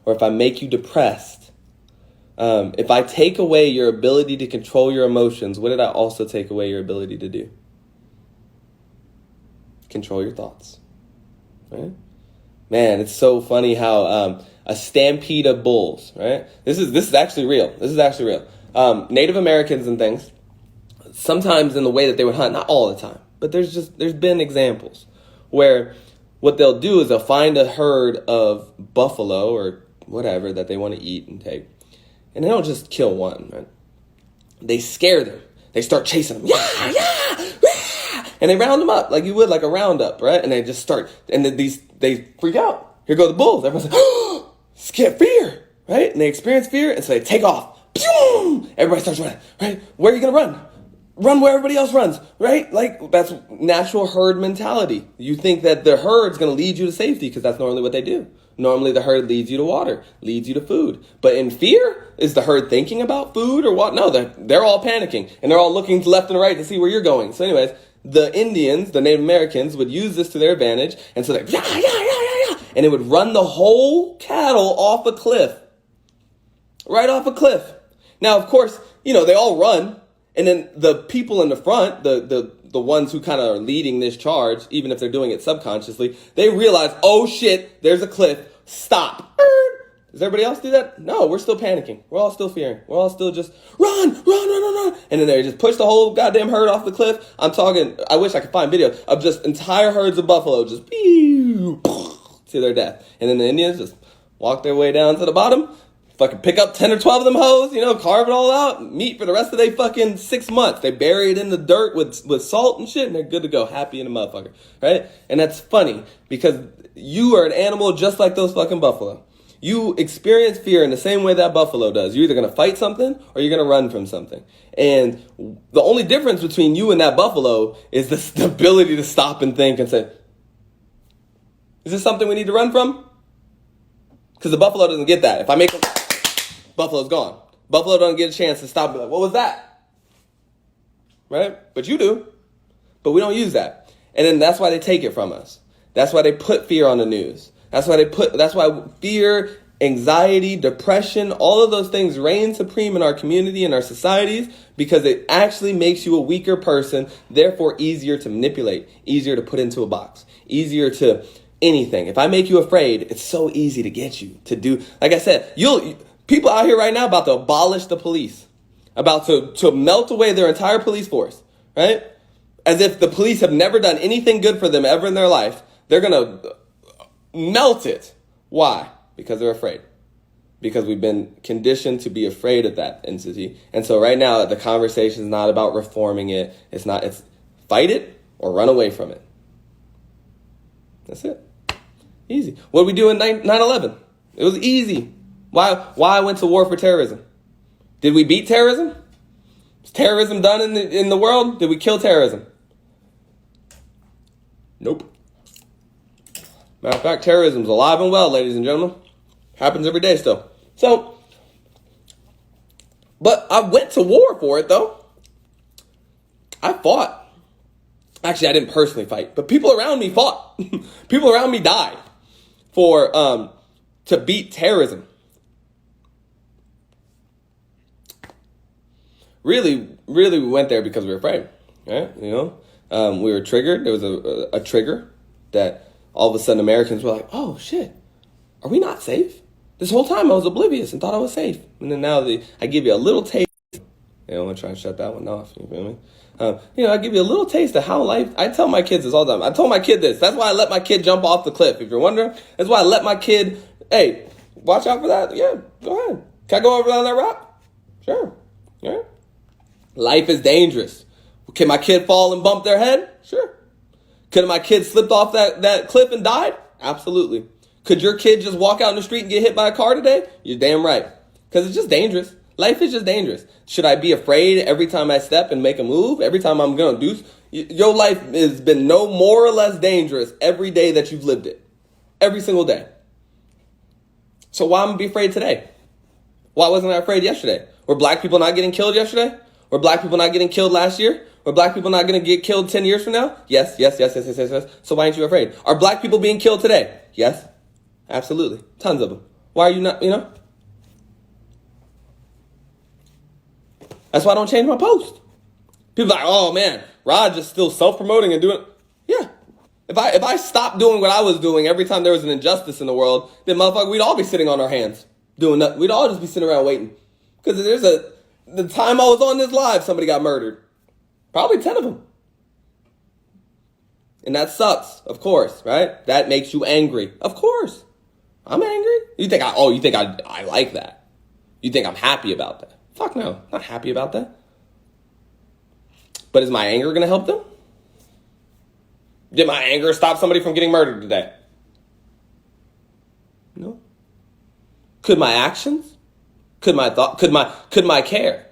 or if I make you depressed, if I take away your ability to control your emotions, what did I also take away your ability to do? Control your thoughts. Right? Man, it's so funny how a stampede of bulls, right? This is actually real. This is actually real. Native Americans and things, sometimes in the way that they would hunt, not all the time, but there's been examples where what they'll do is they'll find a herd of buffalo or whatever that they want to eat and take, and they don't just kill one, right? They scare them. They start chasing them. Yeah, yeah, yeah! And they round them up like you would like a roundup, right? And they just start, and then they freak out. Here go the bulls. Everyone's like, oh, scared, fear, right? And they experience fear, and so they take off. Pew! Everybody starts running, right? Where are you going to run? Run where everybody else runs, right? Like, that's natural herd mentality. You think that the herd's going to lead you to safety because that's normally what they do. Normally, the herd leads you to water, leads you to food. But in fear, is the herd thinking about food or what? No, they're all panicking, and they're all looking left and right to see where you're going. So anyways, the Indians, the Native Americans, would use this to their advantage, and so they, yeah, and it would run the whole cattle off a cliff. Right off a cliff. Now, of course, they all run, and then the people in the front, the ones who kind of are leading this charge, even if they're doing it subconsciously, they realize, oh shit, there's a cliff, stop. Does everybody else do that? No, we're still panicking. We're all still fearing. We're all still just run. And then they just push the whole goddamn herd off the cliff. I'm talking, I wish I could find video of just entire herds of buffalo just to their death. And then the Indians just walk their way down to the bottom, fucking pick up 10 or 12 of them hoes, carve it all out, meat for the rest of their fucking 6 months. They bury it in the dirt with salt and shit, and they're good to go, happy in a motherfucker, right? And that's funny, because you are an animal just like those fucking buffalo. You experience fear in the same way that buffalo does. You're either going to fight something or you're going to run from something. And the only difference between you and that buffalo is the ability to stop and think and say, is this something we need to run from? Because the buffalo doesn't get that. If I make them, buffalo's gone. Buffalo don't get a chance to stop and be like, what was that? Right? But you do. But we don't use that. And then that's why they take it from us. That's why they put fear on the news. That's why fear, anxiety, depression, all of those things reign supreme in our community and our societies, because it actually makes you a weaker person, therefore easier to manipulate, easier to put into a box, easier to anything. If I make you afraid, it's so easy to get you to do, like I said, people out here right now about to abolish the police, about to melt away their entire police force, right? As if the police have never done anything good for them ever in their life. They're going to melt it. Why? Because they're afraid. Because we've been conditioned to be afraid of that entity. And so right now, the conversation is not about reforming it. It's fight it or run away from it. That's it. Easy. What did we do in 9/11? It was easy. Why I went to war for terrorism? Did we beat terrorism? Is terrorism done in the world? Did we kill terrorism? Nope. Matter of fact, terrorism's alive and well, ladies and gentlemen. Happens every day still. So, but I went to war for it, though. I fought. Actually, I didn't personally fight, but people around me fought. People around me died to beat terrorism. Really, we went there because we were afraid, right? We were triggered. There was a trigger that all of a sudden Americans were like, oh, shit, are we not safe? This whole time I was oblivious and thought I was safe. And then now I give you a little taste. I'm going to try and shut that one off. You feel me? I give you a little taste of how life, I tell my kids this all the time. I told my kid this. That's why I let my kid jump off the cliff. If you're wondering, that's why I let my kid, hey, watch out for that. Yeah, go ahead. Can I go over down that rock? Sure. Yeah. Life is dangerous. Can my kid fall and bump their head? Sure. Could my kid slipped off that cliff and died? Absolutely. Could your kid just walk out in the street and get hit by a car today? You're damn right. Because it's just dangerous. Life is just dangerous. Should I be afraid every time I step and make a move? Every time I'm going to do? Your life has been no more or less dangerous every day that you've lived it. Every single day. So why am I going to be afraid today? Why wasn't I afraid yesterday? Were black people not getting killed yesterday? Were black people not getting killed last year? Were black people not going to get killed 10 years from now? Yes. So why aren't you afraid? Are black people being killed today? Yes. Absolutely. Tons of them. Why are you not, That's why I don't change my post. People are like, oh man, Rod just still self-promoting and doing. Yeah. If I stopped doing what I was doing every time there was an injustice in the world, then motherfucker, we'd all be sitting on our hands doing nothing. We'd all just be sitting around waiting. Because the time I was on this live, somebody got murdered. Probably 10 of them. And that sucks, of course, right? That makes you angry. Of course. I'm angry. You think I like that? You think I'm happy about that? Fuck no. I'm not happy about that. But is my anger going to help them? Did my anger stop somebody from getting murdered today? No. Could my actions? Could my thought? Could my care?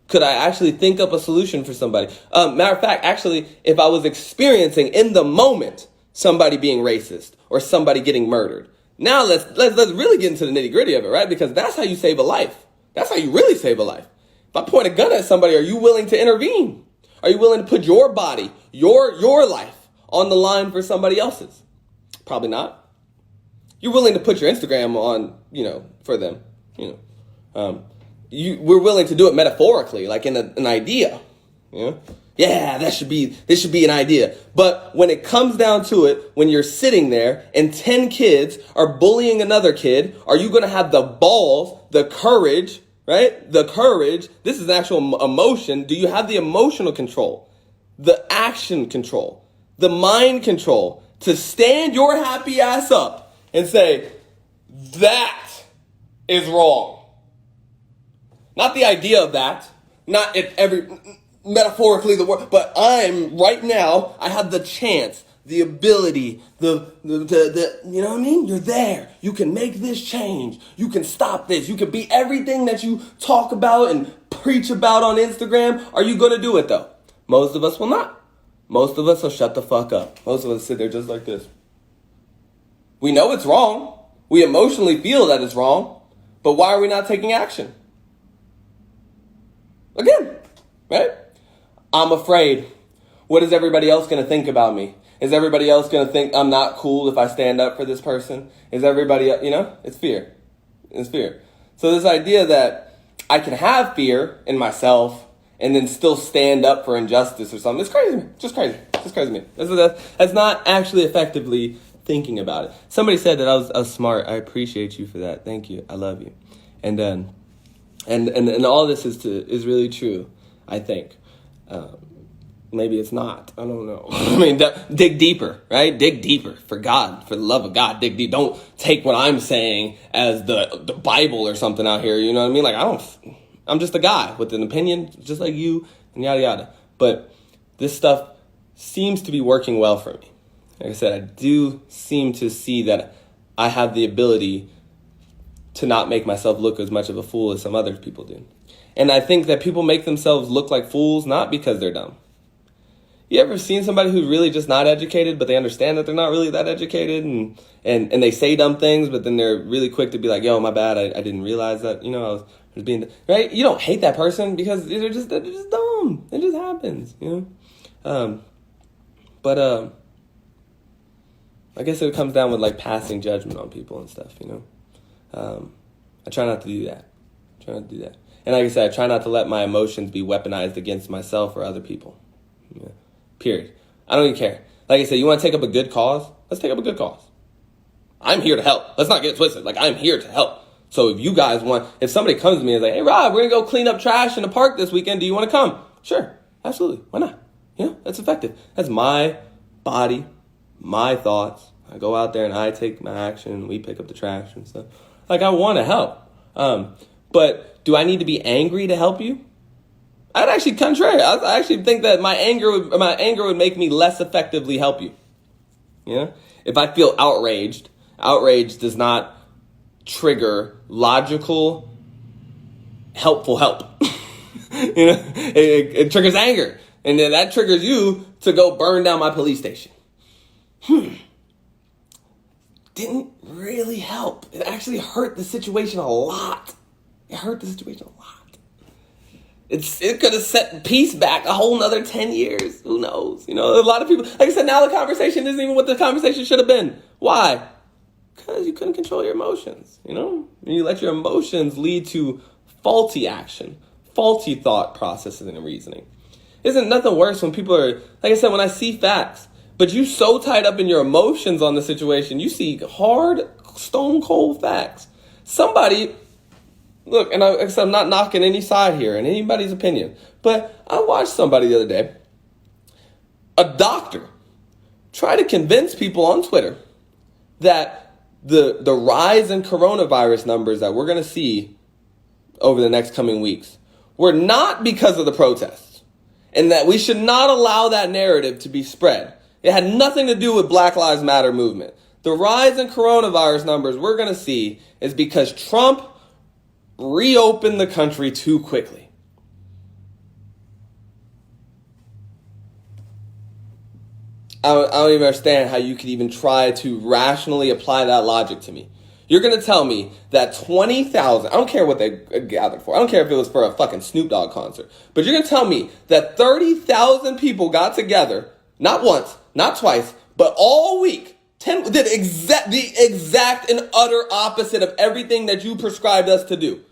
Could I actually think up a solution for somebody? Matter of fact, actually, if I was experiencing in the moment somebody being racist or somebody getting murdered, now let's really get into the nitty gritty of it, right? Because that's how you save a life. That's how you really save a life. If I point a gun at somebody, are you willing to intervene? Are you willing to put your body, your life on the line for somebody else's? Probably not. You're willing to put your Instagram on, for them, we're willing to do it metaphorically, like in an idea. Yeah, this should be an idea. But when it comes down to it, when you're sitting there and 10 kids are bullying another kid, are you going to have the balls, the courage, right? The courage. This is an actual emotion. Do you have the emotional control, the action control, the mind control to stand your happy ass up and say, that is wrong? Not the idea of that, not if metaphorically the word, but I'm right now, I have the chance, the ability, you know what I mean? You're there. You can make this change. You can stop this. You can be everything that you talk about and preach about on Instagram. Are you going to do it though? Most of us will not. Most of us will shut the fuck up. Most of us sit there just like this. We know it's wrong. We emotionally feel that it's wrong, but why are we not taking action? I'm afraid. What is everybody else going to think about me? Is everybody else going to think I'm not cool if I stand up for this person? Is everybody, it's fear. It's fear. So this idea that I can have fear in myself and then still stand up for injustice or something, it's crazy to me. Just crazy. Just crazy to me. That's not actually effectively thinking about it. Somebody said that I was smart. I appreciate you for that. Thank you. I love you. And all this is really true, I think. Maybe it's not. I don't know. I mean, dig deeper, right? Dig deeper. For God, for the love of God, dig deep. Don't take what I'm saying as the Bible or something out here. You know what I mean? Like, I'm just a guy with an opinion, just like you, and yada, yada. But this stuff seems to be working well for me. Like I said, I do seem to see that I have the ability to not make myself look as much of a fool as some other people do. And I think that people make themselves look like fools not because they're dumb. You ever seen somebody who's really just not educated, but they understand that they're not really that educated, and they say dumb things, but then they're really quick to be like, yo, my bad, I didn't realize that, I was being, right? You don't hate that person because they're just dumb. It just happens, But I guess it comes down with like passing judgment on people and stuff, I try not to do that. And like I said, I try not to let my emotions be weaponized against myself or other people. Yeah. Period. I don't even care. Like I said, you want to take up a good cause? Let's take up a good cause. I'm here to help. Let's not get it twisted. Like, I'm here to help. So if you guys if somebody comes to me and is like, hey, Rob, we're going to go clean up trash in the park this weekend. Do you want to come? Sure. Absolutely. Why not? That's effective. That's my body, my thoughts. I go out there and I take my action. We pick up the trash and stuff. Like, I want to help. But do I need to be angry to help you? I'd actually contrary. I actually think that my anger would make me less effectively help you. If I feel outrage does not trigger logical, helpful help. It triggers anger, and then that triggers you to go burn down my police station. Didn't really help. It actually hurt the situation a lot. It could have set peace back a whole nother 10 years. Who knows? A lot of people, like I said, now the conversation isn't even what the conversation should have been. Why? Because you couldn't control your emotions, You let your emotions lead to faulty action, faulty thought processes and reasoning. Isn't nothing worse when people are, like I said, when I see facts, but you so tied up in your emotions on the situation, you see hard, stone cold facts. Somebody... Look, and I'm not knocking any side here and anybody's opinion, but I watched somebody the other day, a doctor, try to convince people on Twitter that the rise in coronavirus numbers that we're going to see over the next coming weeks were not because of the protests, and that we should not allow that narrative to be spread. It had nothing to do with Black Lives Matter movement. The rise in coronavirus numbers we're going to see is because Trump reopen the country too quickly. I don't even understand how you could even try to rationally apply that logic to me. You're going to tell me that 20,000, I don't care what they gathered for. I don't care if it was for a fucking Snoop Dogg concert. But you're going to tell me that 30,000 people got together, not once, not twice, but all week, did the exact and utter opposite of everything that you prescribed us to do.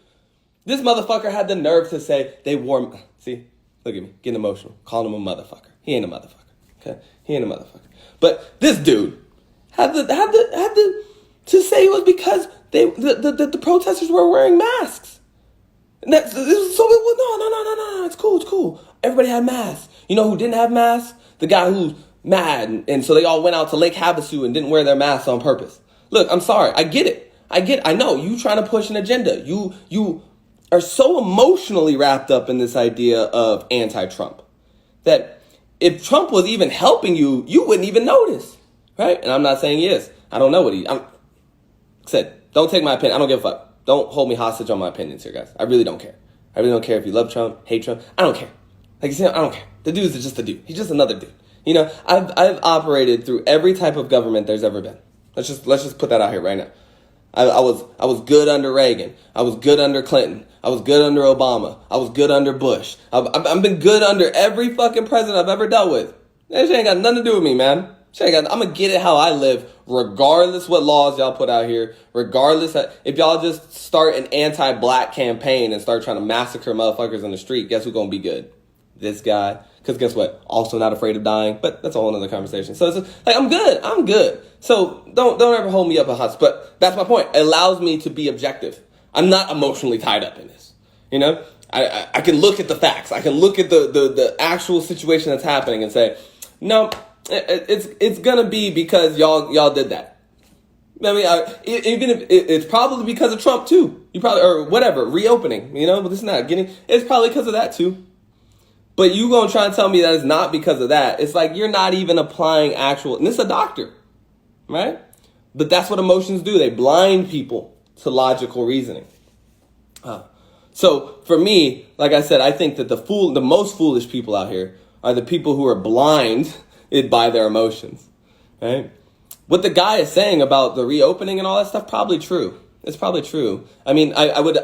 This motherfucker had the nerve to say they wore... See? Look at me. Getting emotional. Calling him a motherfucker. He ain't a motherfucker. Okay? He ain't a motherfucker. But this dude had to say it was because the protesters were wearing masks. And no, it's cool. Everybody had masks. You know who didn't have masks? The guy who's mad, and so they all went out to Lake Havasu and didn't wear their masks on purpose. Look, I'm sorry. I get it. I know you trying to push an agenda. You are so emotionally wrapped up in this idea of anti-Trump that if Trump was even helping you, you wouldn't even notice, right? And I'm not saying he is. I don't know what said. Don't take my opinion. I don't give a fuck. Don't hold me hostage on my opinions here, guys. I really don't care. I really don't care if you love Trump, hate Trump. I don't care. Like you said, I don't care. The dude's just a dude. He's just another dude. I've operated through every type of government there's ever been. Let's just put that out here right now. I was good under Reagan. I was good under Clinton. I was good under Obama. I was good under Bush. I've been good under every fucking president I've ever dealt with. That shit ain't got nothing to do with me, man. I'm gonna get it how I live, regardless what laws y'all put out here, regardless if y'all just start an anti-black campaign and start trying to massacre motherfuckers in the street, guess who's gonna be good? This guy. Because guess what? Also not afraid of dying, but that's a whole other conversation. So it's just, like, I'm good. So don't ever hold me up a hot, but that's my point. It allows me to be objective. I'm not emotionally tied up in this. You know, I can look at the facts. I can look at the actual situation that's happening and say, no, it's gonna be because y'all did that. I mean, even if it's probably because of Trump too. You probably, or whatever, reopening. You know, but it's probably because of that too. But you gonna try and tell me that it's not because of that? It's like you're not even applying actual. And this is a doctor, right? But that's what emotions do. They blind people to logical reasoning. So for me, like I said, I think that the most foolish people out here are the people who are blinded by their emotions, right? What the guy is saying about the reopening and all that stuff, probably true. It's probably true. I mean, I would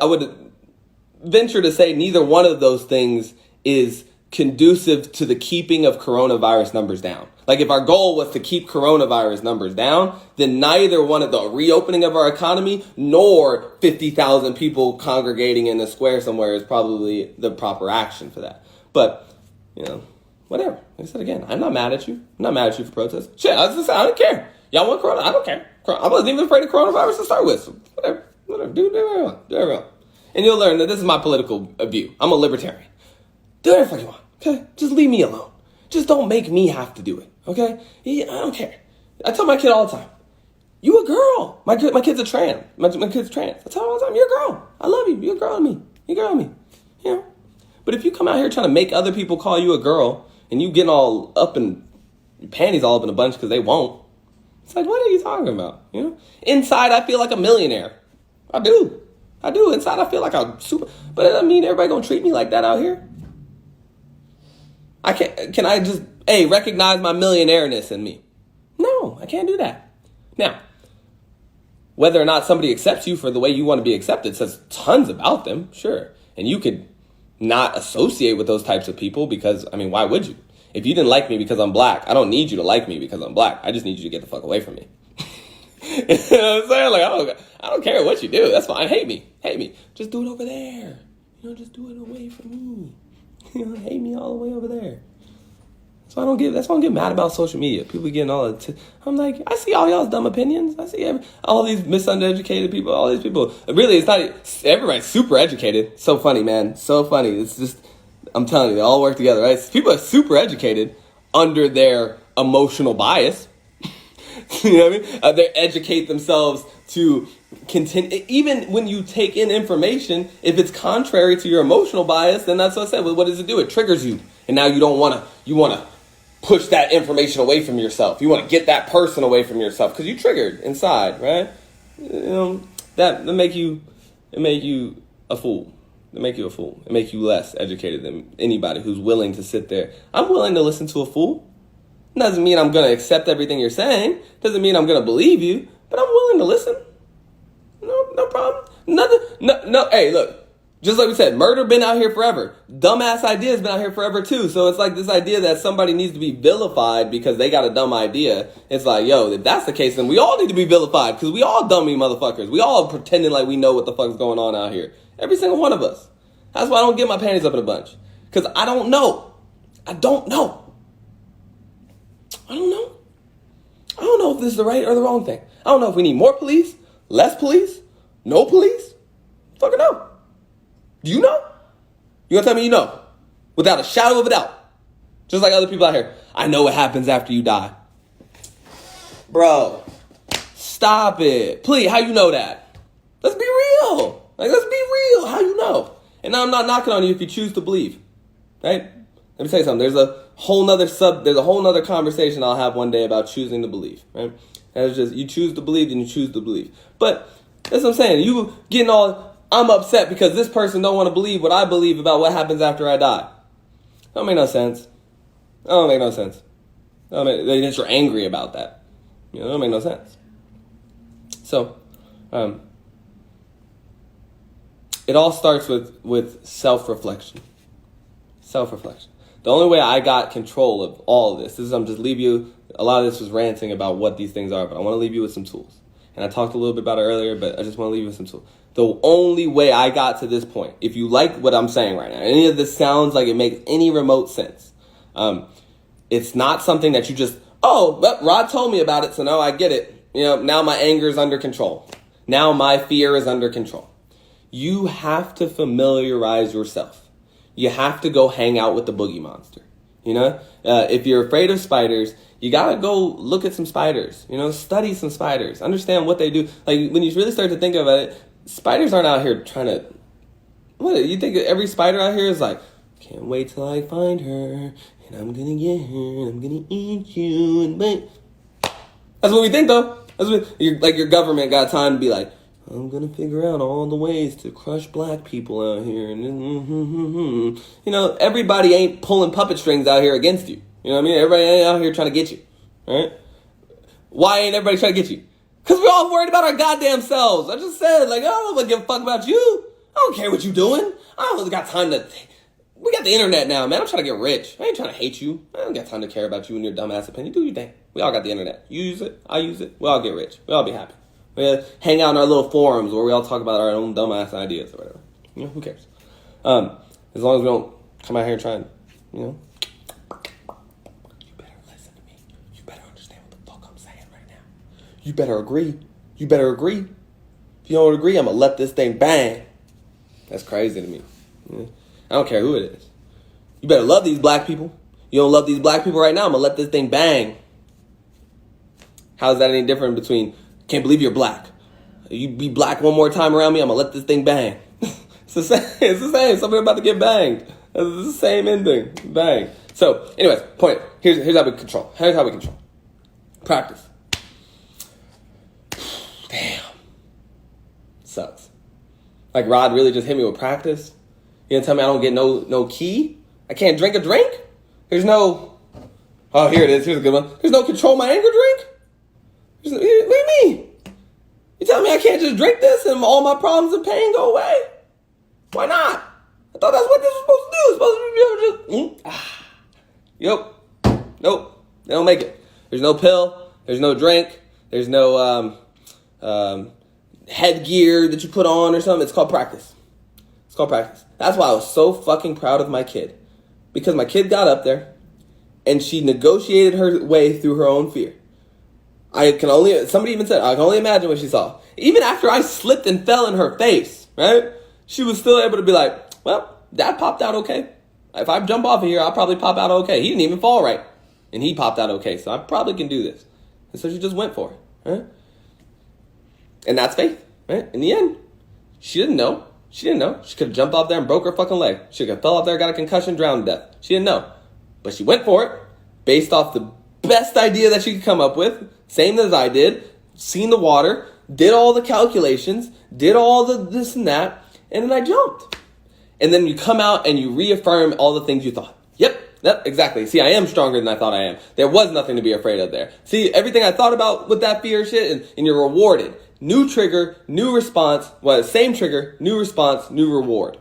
venture to say neither one of those things is conducive to the keeping of coronavirus numbers down. Like, if our goal was to keep coronavirus numbers down, then neither one of the reopening of our economy nor 50,000 people congregating in a square somewhere is probably the proper action for that. But, you know, whatever. Like I said again, I'm not mad at you. I'm not mad at you for protest. Shit, I don't care. Y'all want corona? I don't care. I wasn't even afraid of coronavirus to start with. So whatever. Do whatever you want. Do whatever you want. And you'll learn that this is my political view. I'm a libertarian. Do whatever you want. Okay? Just leave me alone. Just don't make me have to do it. Okay? I don't care. I tell my kid all the time, you a girl. My kid's a trans. My kid's trans. I tell him all the time, you're a girl. I love you. You're a girl to me. You're a girl to me. You know? But if you come out here trying to make other people call you a girl and you getting all up in your panties all up in a bunch because they won't, it's like, what are you talking about? You know? Inside, I feel like a millionaire. I do. Inside, I feel like I'm super. But it doesn't mean everybody gonna treat me like that out here. I can't. Can I just recognize my millionaireness in me? No, I can't do that. Now, whether or not somebody accepts you for the way you want to be accepted says tons about them, sure. And you could not associate with those types of people because, I mean, why would you? If you didn't like me because I'm black, I don't need you to like me because I'm black. I just need you to get the fuck away from me. You know what I'm saying? Like, I don't care what you do. That's fine. Hate me. Just do it over there. You know, just do it away from me. You know, hate me all the way over there. That's why I don't get mad about social media. People getting all I'm like, I see all y'all's dumb opinions. I see all these misunderstood people, all these people. Really, it's not, everybody's super educated. So funny, man. So funny. It's just, I'm telling you, they all work together, right? People are super educated under their emotional bias. You know what I mean? They educate themselves to continue. Even when you take in information, if it's contrary to your emotional bias, then that's what I said. Well, what does it do? It triggers you. And now you want to push that information away from yourself. You want to get that person away from yourself because you triggered inside, right? You know, that make you a fool. It make you a fool. It make you less educated than anybody who's willing to sit there. I'm willing to listen to a fool. Doesn't mean I'm going to accept everything you're saying. Doesn't mean I'm going to believe you, but I'm willing to listen. No problem. No. Hey, look, just like we said, murder been out here forever. Dumbass ideas been out here forever too. So it's like this idea that somebody needs to be vilified because they got a dumb idea. It's like, yo, if that's the case, then we all need to be vilified because we all dummy motherfuckers. We all pretending like we know what the fuck's going on out here. Every single one of us. That's why I don't get my panties up in a bunch. Because I don't know. I don't know if this is the right or the wrong thing. I don't know if we need more police, less police, no police. Fucking know. Do you know? You gonna tell me you know? Without a shadow of a doubt. Just like other people out here. I know what happens after you die. Bro, stop it. Please, how you know that? Let's be real. Let's be real. How you know? And I'm not knocking on you if you choose to believe. Right? Let me tell you something. There's a whole nother conversation I'll have one day about choosing to believe, right? And it's just, you choose to believe, then you choose to believe. But that's what I'm saying. You getting all, I'm upset because this person don't want to believe what I believe about what happens after I die. Don't make no sense. That you're angry about that. You know, don't make no sense. So, It all starts with self-reflection. Self-reflection. The only way I got control of all of this is I'm just leave you, a lot of this was ranting about what these things are, but I want to leave you with some tools. And I talked a little bit about it earlier, but I just want to leave you with some tools. The only way I got to this point, if you like what I'm saying right now, any of this sounds like it makes any remote sense, it's not something that you just, but Rod told me about it, so now I get it. Now my anger is under control. Now my fear is under control. You have to familiarize yourself. You have to go hang out with the boogie monster. If you're afraid of spiders, you gotta go look at some spiders. Study some spiders. Understand what they do. Like when you really start to think about it, spiders aren't out here trying to. What you think? Every spider out here is like, can't wait till I find her, and I'm gonna get her, and I'm gonna eat you, and wait. That's what we think, though. That's what your government got time to be like, I'm gonna figure out all the ways to crush black people out here, and everybody ain't pulling puppet strings out here against you. You know what I mean? Everybody ain't out here trying to get you, right? Why ain't everybody trying to get you? Because we're all worried about our goddamn selves. I just said, I don't give a fuck about you. I don't care what you doing. I don't got time to. We got the internet now, man. I'm trying to get rich. I ain't trying to hate you. I don't got time to care about you and your dumbass opinion. Do your thing. We all got the internet. You use it. I use it. We all get rich. We all be happy. We hang out in our little forums where we all talk about our own dumbass ideas or whatever. Who cares? As long as we don't come out here and try and, You better listen to me. You better understand what the fuck I'm saying right now. You better agree. You better agree. If you don't agree, I'm going to let this thing bang. That's crazy to me. I don't care who it is. You better love these black people. You don't love these black people right now, I'm going to let this thing bang. How is that any different between, can't believe you're black. You be black one more time around me, I'm going to let this thing bang. It's the same. It's the same. Something about to get banged. It's the same ending. Bang. So, anyways, point. Here's how we control. Here's how we control. Practice. Damn. Sucks. Like Rod really just hit me with practice. You gonna tell me I don't get no key? I can't drink a drink? There's no. Oh, here it is. Here's a good one. There's no control my anger drink? What do you mean? You telling me I can't just drink this and all my problems and pain go away? Why not? I thought that's what this was supposed to do. It's supposed to be able to just. Yep. Nope. They don't make it. There's no pill. There's no drink. There's no headgear that you put on or something. It's called practice. It's called practice. That's why I was so fucking proud of my kid. Because my kid got up there and she negotiated her way through her own fear. Somebody even said, I can only imagine what she saw. Even after I slipped and fell in her face, right? She was still able to be like, well, that popped out okay. If I jump off of here, I'll probably pop out okay. He didn't even fall right. And he popped out okay, so I probably can do this. And so she just went for it, right? And that's faith, right? In the end, she didn't know. She didn't know. She could have jumped off there and broke her fucking leg. She could have fell off there, got a concussion, drowned to death. She didn't know. But she went for it based off the best idea that she could come up with, same as I did, seen the water, did all the calculations, did all the this and that, and then I jumped. And then you come out and you reaffirm all the things you thought. Yep, exactly. See, I am stronger than I thought I am. There was nothing to be afraid of there. See, everything I thought about with that fear shit, and you're rewarded. New trigger, new response. Well, same trigger, new response, new reward.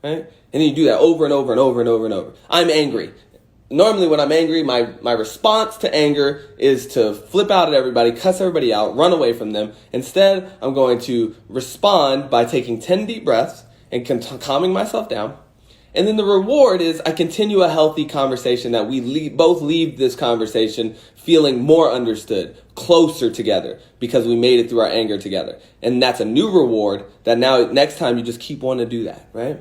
Right? And then you do that over and over and over and over and over. I'm angry. Normally when I'm angry, my response to anger is to flip out at everybody, cuss everybody out, run away from them. Instead, I'm going to respond by taking 10 deep breaths and calming myself down. And then the reward is I continue a healthy conversation that we both leave this conversation feeling more understood, closer together, because we made it through our anger together. And that's a new reward that now next time you just keep wanting to do that, right?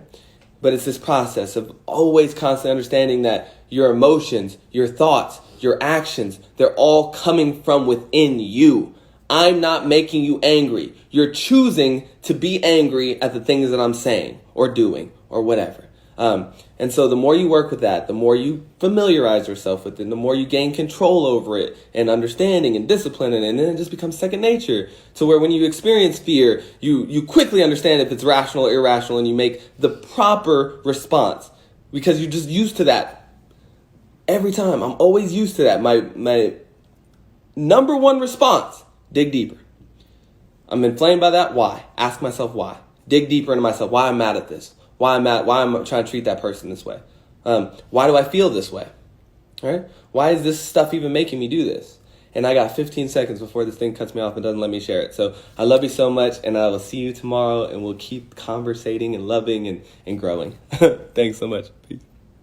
But it's this process of always constantly understanding that your emotions, your thoughts, your actions, they're all coming from within you. I'm not making you angry. You're choosing to be angry at the things that I'm saying or doing or whatever. And so the more you work with that, the more you familiarize yourself with it, the more you gain control over it and understanding and discipline it, and then it just becomes second nature to where when you experience fear, you quickly understand if it's rational or irrational and you make the proper response because you're just used to that. Every time, I'm always used to that. My number one response, dig deeper. I'm inflamed by that. Why? Ask myself why. Dig deeper into myself. Why I'm mad at this. Why I'm trying to treat that person this way. Why do I feel this way? Right? Why is this stuff even making me do this? And I got 15 seconds before this thing cuts me off and doesn't let me share it. So I love you so much, and I will see you tomorrow, and we'll keep conversating and loving and growing. Thanks so much. Peace.